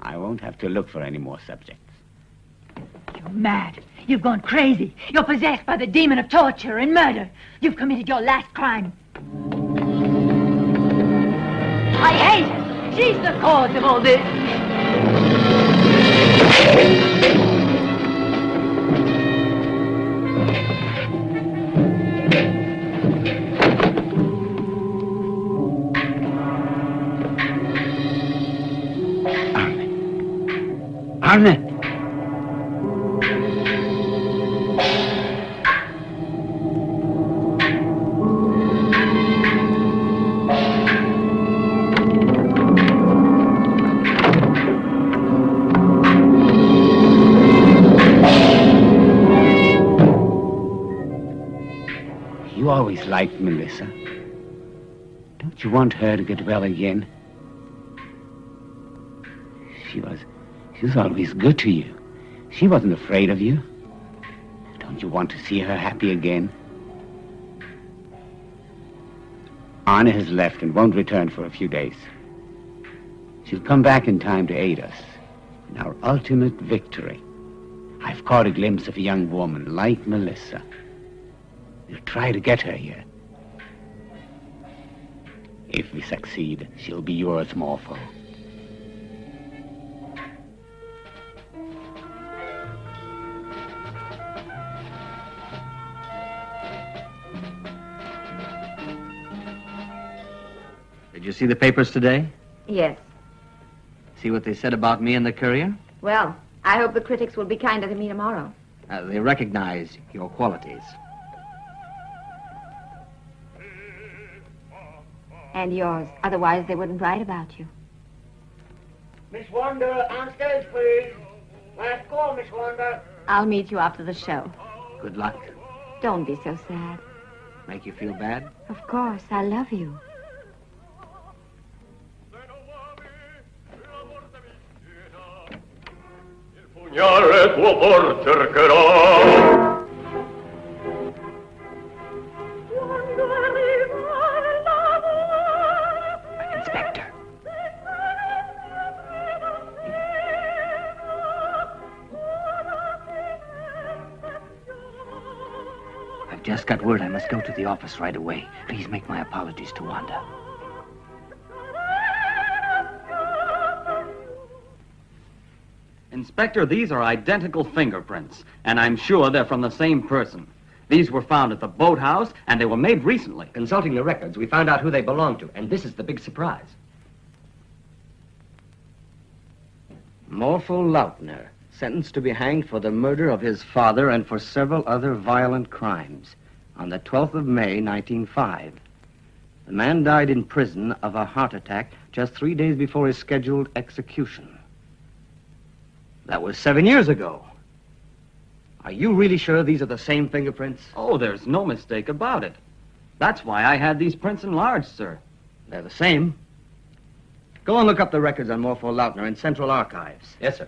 I won't have to look for any more subjects. You're mad. You've gone crazy. You're possessed by the demon of torture and murder. You've committed your last crime. I hate her. She's the cause of all this. Arne! You always liked Melissa. Don't you want her to get well again? She was always good to you. She wasn't afraid of you. Don't you want to see her happy again? Anna has left and won't return for a few days. She'll come back in time to aid us in our ultimate victory. I've caught a glimpse of a young woman like Melissa. We'll try to get her here. If we succeed, she'll be yours, Morpho. Did you see the papers today? Yes. See what they said about me in the Courier? Well, I hope the critics will be kinder to me tomorrow. They recognize your qualities. And yours. Otherwise, they wouldn't write about you. Miss Wanda, on stage, please. Last call, Miss Wanda. I'll meet you after the show. Good luck. Don't be so sad. Make you feel bad? Of course, I love you. Pugnale tuo por cercherò. Inspector. I've just got word I must go to the office right away. Please make my apologies to Wanda. Inspector, these are identical fingerprints, and I'm sure they're from the same person. These were found at the boathouse, and they were made recently. Consulting the records, we found out who they belonged to, and this is the big surprise. Morpho Lautner, sentenced to be hanged for the murder of his father and for several other violent crimes on the 12th of May, 1905. The man died in prison of a heart attack just 3 days before his scheduled execution. That was 7 years ago. Are you really sure these are the same fingerprints? Oh, there's no mistake about it. That's why I had these prints enlarged, sir. They're the same. Go and look up the records on Morpho Lautner in Central Archives. Yes, sir.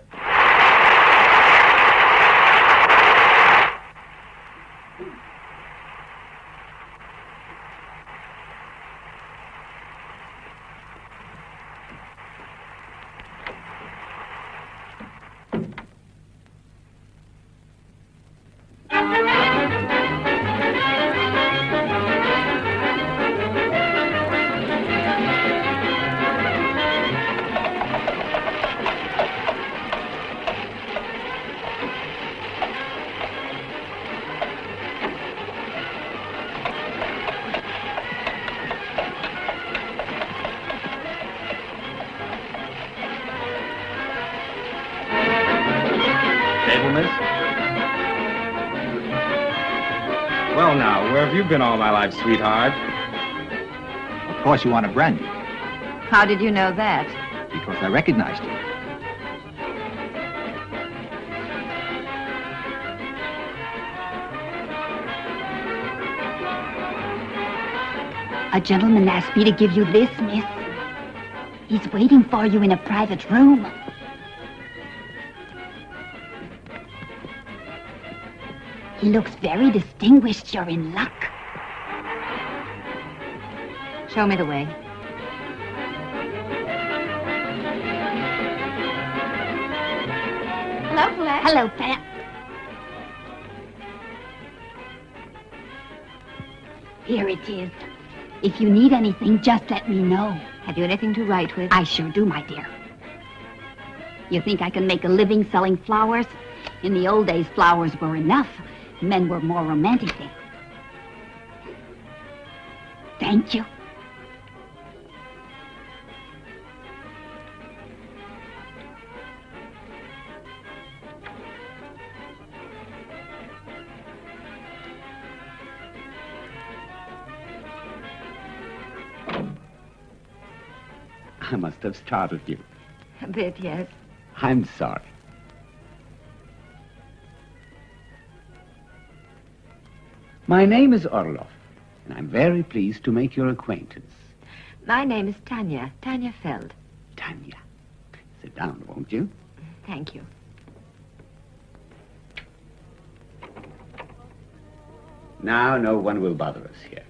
Well, now, where have you been all my life, sweetheart? Of course you want a brandy, How did you know that? because I recognized you. A gentleman asked me to give you this, miss. He's waiting for you in a private room. He looks very distinguished. You're in luck. Show me the way. Hello, Flat. Hello, Pat. Here it is. If you need anything, just let me know. Have you anything to write with? I sure do, my dear. You think I can make a living selling flowers? In the old days, flowers were enough. Men were more romantic then. Thank you. I must have startled you. A bit, yes. I'm sorry. My name is Orlof, and I'm very pleased to make your acquaintance. My name is Tanya Feld. Tanya. Sit down, won't you? Thank you. Now no one will bother us here.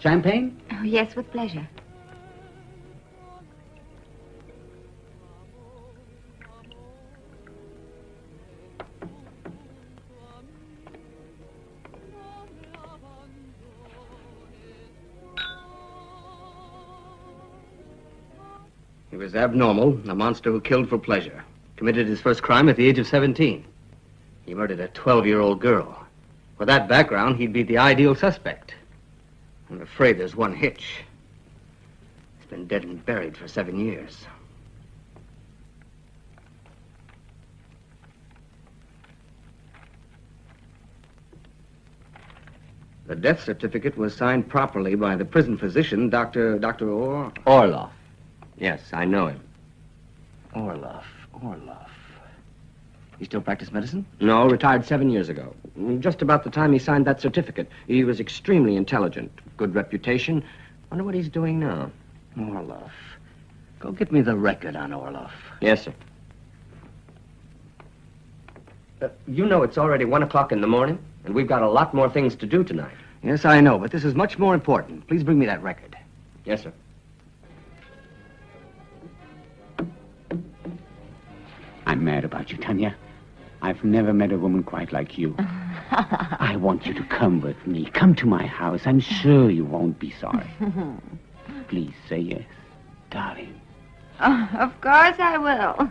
Champagne? Oh, yes, with pleasure. He was abnormal, a monster who killed for pleasure. Committed his first crime at the age of 17. He murdered a 12-year-old girl. With that background, he'd be the ideal suspect. I'm afraid there's one hitch. He's been dead and buried for 7 years. The death certificate was signed properly by the prison physician, Dr. Orlof. Yes, I know him. Orlof. He still practice medicine? No, retired 7 years ago. Just about the time he signed that certificate. He was extremely intelligent, good reputation. Wonder what he's doing now. Orlof. Go get me the record on Orlof. Yes, sir. You know it's already 1 o'clock in the morning, and we've got a lot more things to do tonight. Yes, I know, but this is much more important. Please bring me that record. Yes, sir. I'm mad about you, Tanya. I've never met a woman quite like you. I want you to come with me. Come to my house. I'm sure you won't be sorry. Please say yes, darling. Oh, of course I will.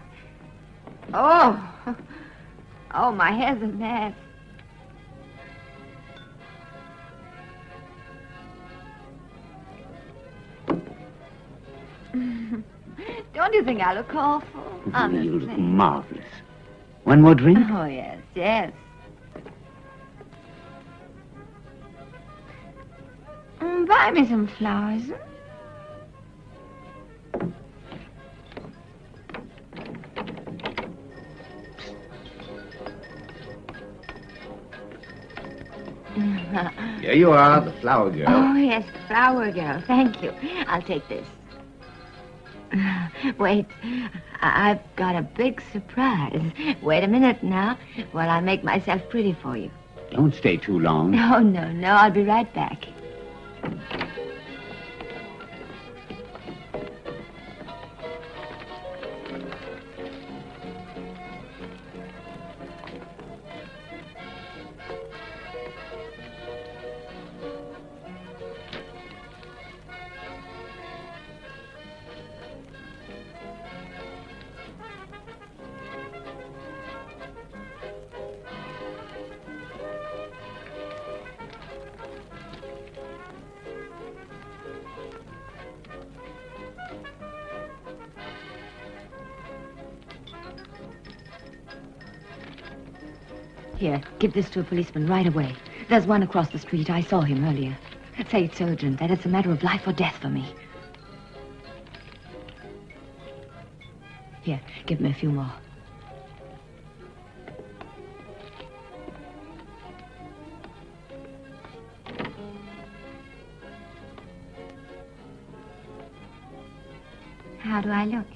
Oh, my hair's a mess. Don't you think I look awful? Honestly. You look marvelous. One more drink? Oh, yes. Buy me some flowers. Here you are, the flower girl. Oh, yes, flower girl. Thank you. I'll take this. Wait, I've got a big surprise. Wait a minute now while I make myself pretty for you. Don't stay too long. No, I'll be right back. Here, give this to a policeman right away. There's one across the street. I saw him earlier. Say it's urgent, that it's a matter of life or death for me. Here, give me a few more. How do I look?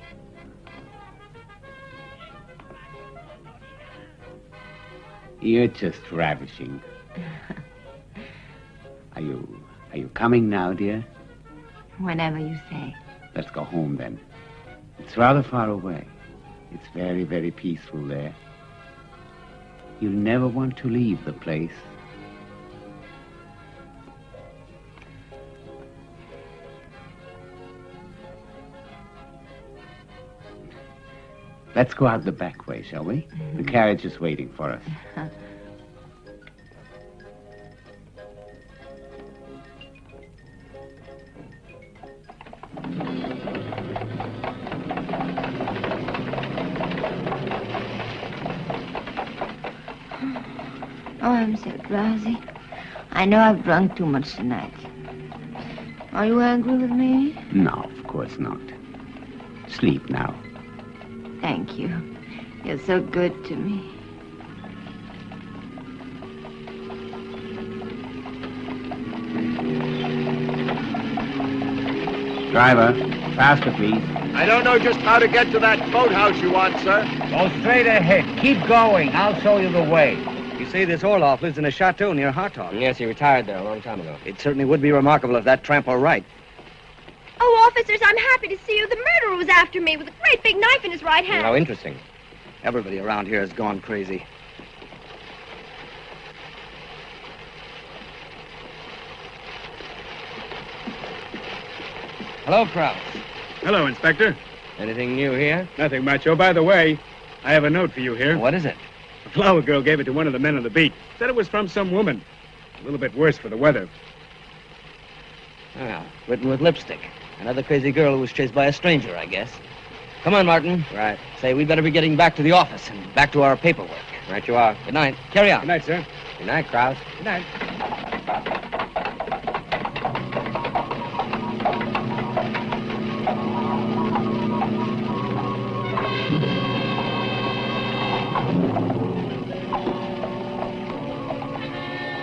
You're just ravishing. Are you coming now, dear? Whenever you say. Let's go home, then. It's rather far away. It's very, very peaceful there. You never want to leave the place. Let's go out the back way, shall we? The carriage is waiting for us. Oh, I'm so drowsy. I know I've drunk too much tonight. Are you angry with me? No, of course not. Sleep now. Thank you. You're so good to me. Driver, faster, please. I don't know just how to get to that boathouse you want, sir. Go straight ahead. Keep going. I'll show you the way. You see, this Orlof lives in a chateau near Hartog. Yes, he retired there a long time ago. It certainly would be remarkable if that tramp were right. Oh, officers, I'm happy to see you. The murderer was after me with a great big knife in his right hand. How interesting. Everybody around here has gone crazy. Hello, Krause. Hello, Inspector. Anything new here? Nothing much. Oh, by the way, I have a note for you here. What is it? A flower girl gave it to one of the men on the beat. Said it was from some woman. A little bit worse for the weather. Well, written with lipstick. Another crazy girl who was chased by a stranger, I guess. Come on, Martin. Right. Say, we'd better be getting back to the office and back to our paperwork. Right you are. Good night. Carry on. Good night, sir. Good night, Krause. Good night.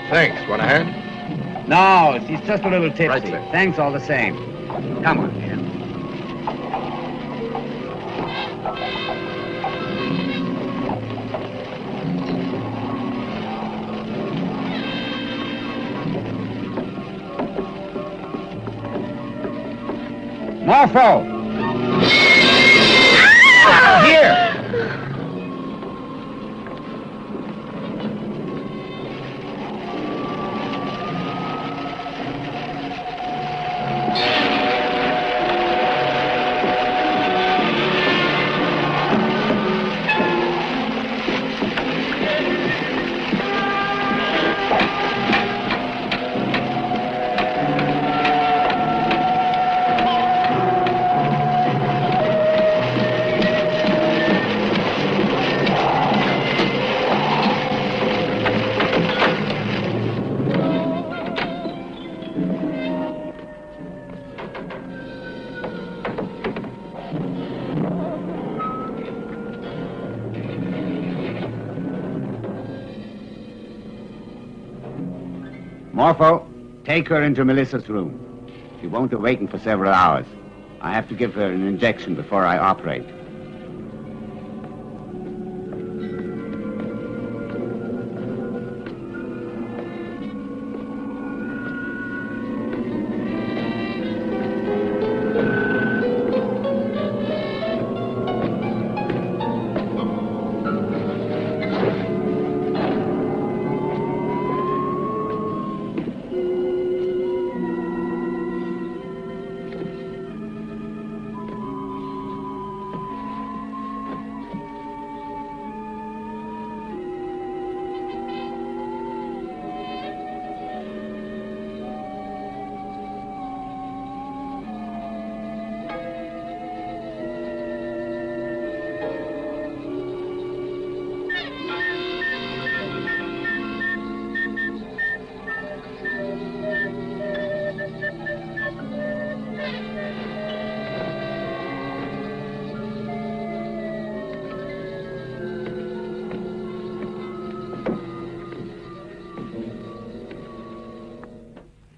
Thanks. Want a hand? No, she's just a little tipsy. Right, sir. Thanks all the same. Come on, dear. Morpho! Here! Morpho, take her into Melissa's room. She won't awaken for several hours. I have to give her an injection before I operate.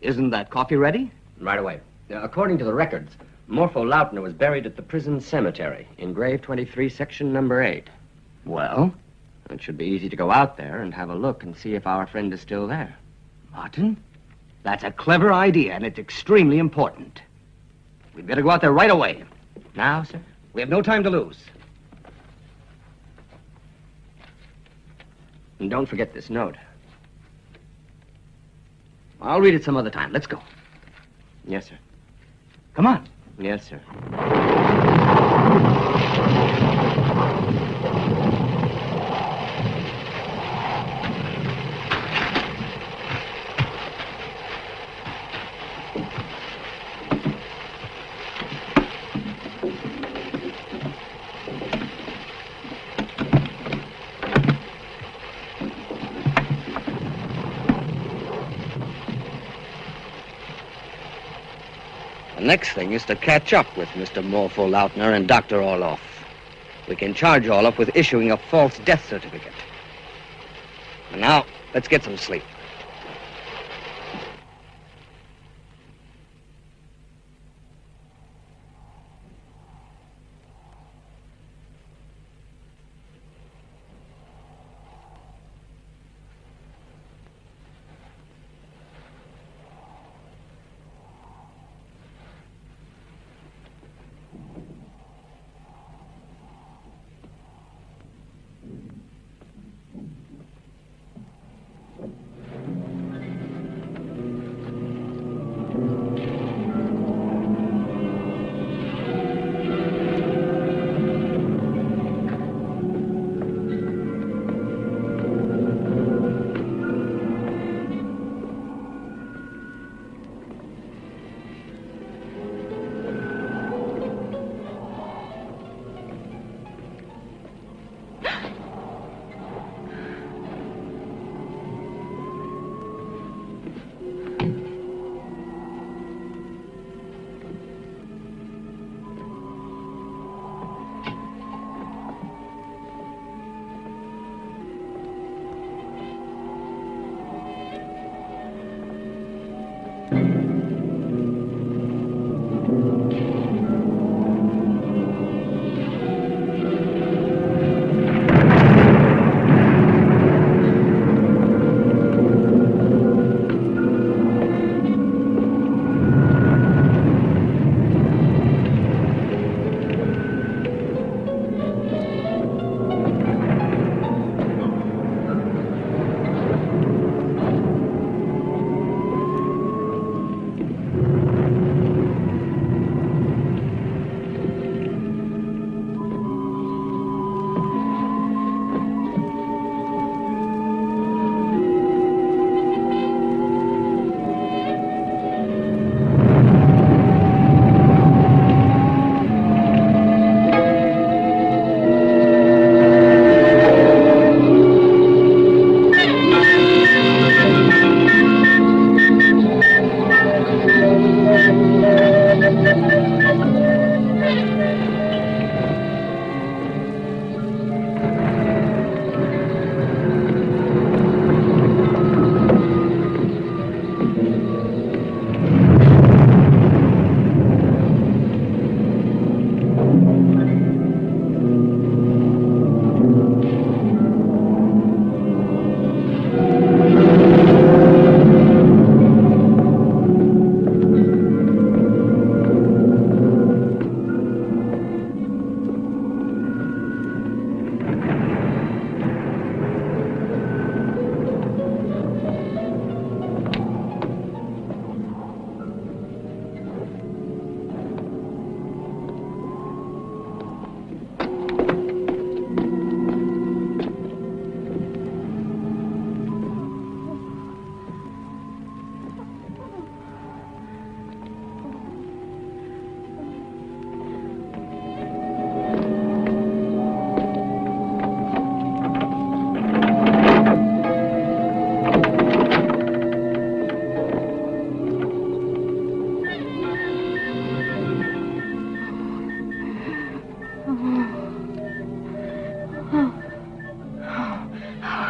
Isn't that coffee ready? Right away. According to the records, Morpho Lautner was buried at the prison cemetery in grave 23, section number 8. Well? It should be easy to go out there and have a look and see if our friend is still there. Martin, that's a clever idea, and it's extremely important. We'd better go out there right away. Now, sir? We have no time to lose. And don't forget this note. I'll read it some other time. Let's go. Yes, sir. Come on. Yes, sir. The next thing is to catch up with Mr. Morpho Lautner and Dr. Orlof. We can charge Orlof with issuing a false death certificate. And now, let's get some sleep.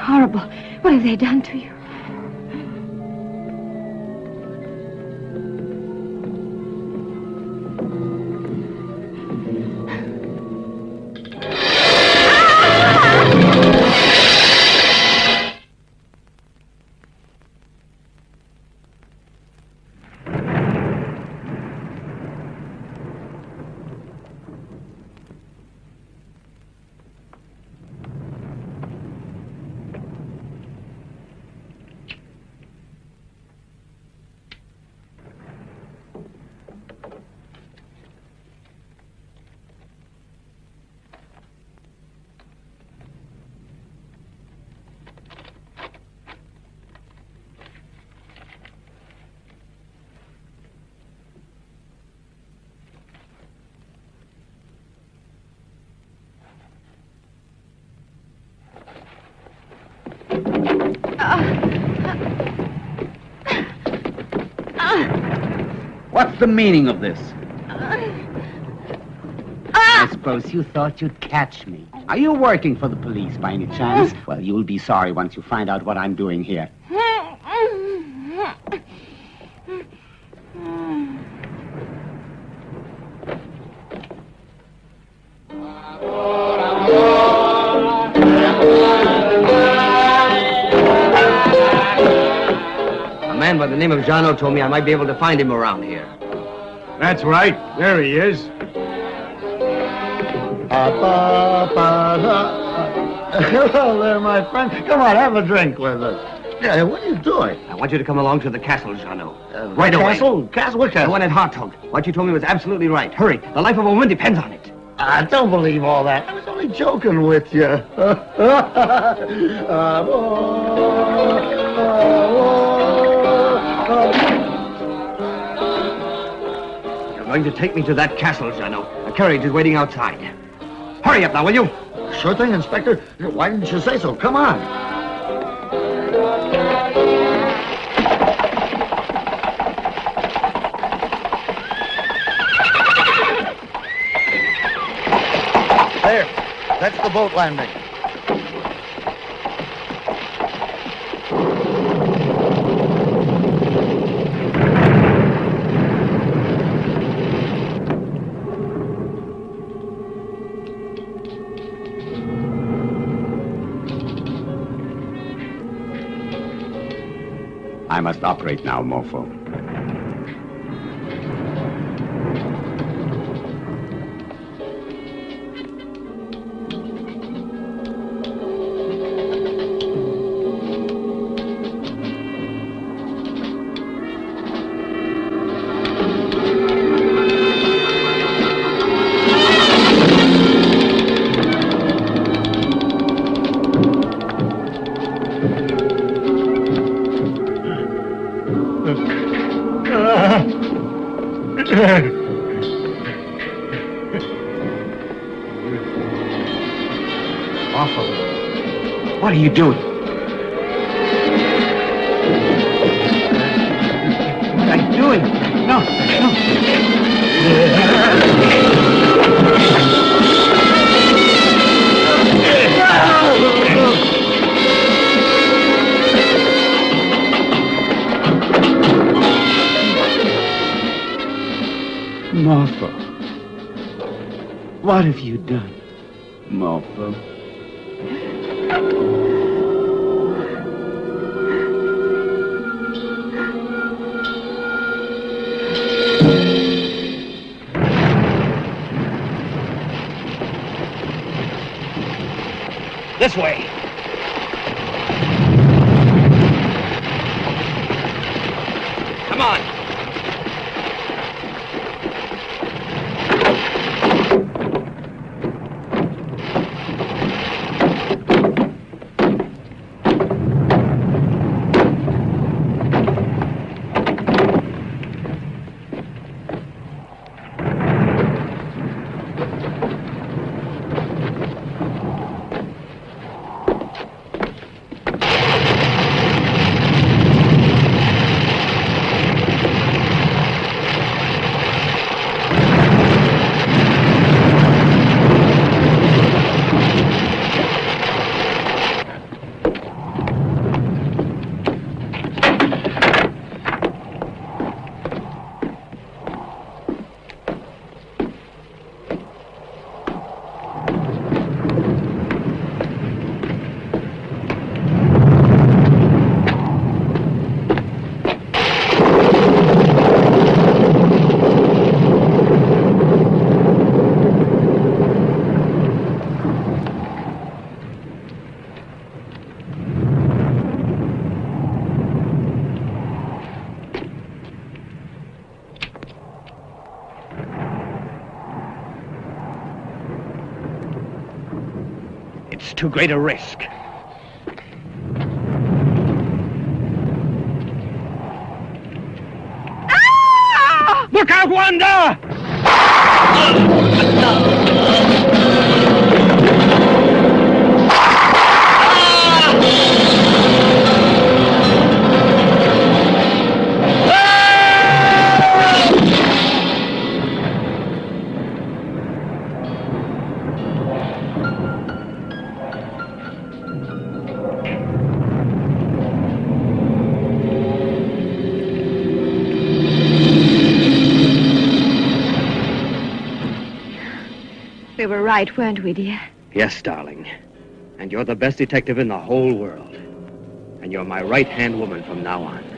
Horrible. What have they done to you? What's the meaning of this? I suppose you thought you'd catch me. Are you working for the police by any chance? Well, you'll be sorry once you find out what I'm doing here. A man by the name of Jano told me I might be able to find him around here. That's right. There he is. Hello there, my friend. Come on, have a drink with us. Yeah, what are you doing? I want you to come along to the castle, Jano. Right away. Castle? Castle? What castle? The one at Hartog. What you told me was absolutely right. Hurry. The life of a woman depends on it. I don't believe all that. I was only joking with you. You're going to take me to that castle, Jano. A carriage is waiting outside. Hurry up now, will you? Sure thing, Inspector. Why didn't you say so? Come on. There. That's the boat landing. I must operate now, Morpho. Awful. What are you doing? What are you doing? No, no. Morpho. What have you done, Morpho? This way. Come on. It's too great a risk. Ah! Look out, Wanda! right, weren't we, dear? Yes, darling. And you're the best detective in the whole world. And you're my right-hand woman from now on.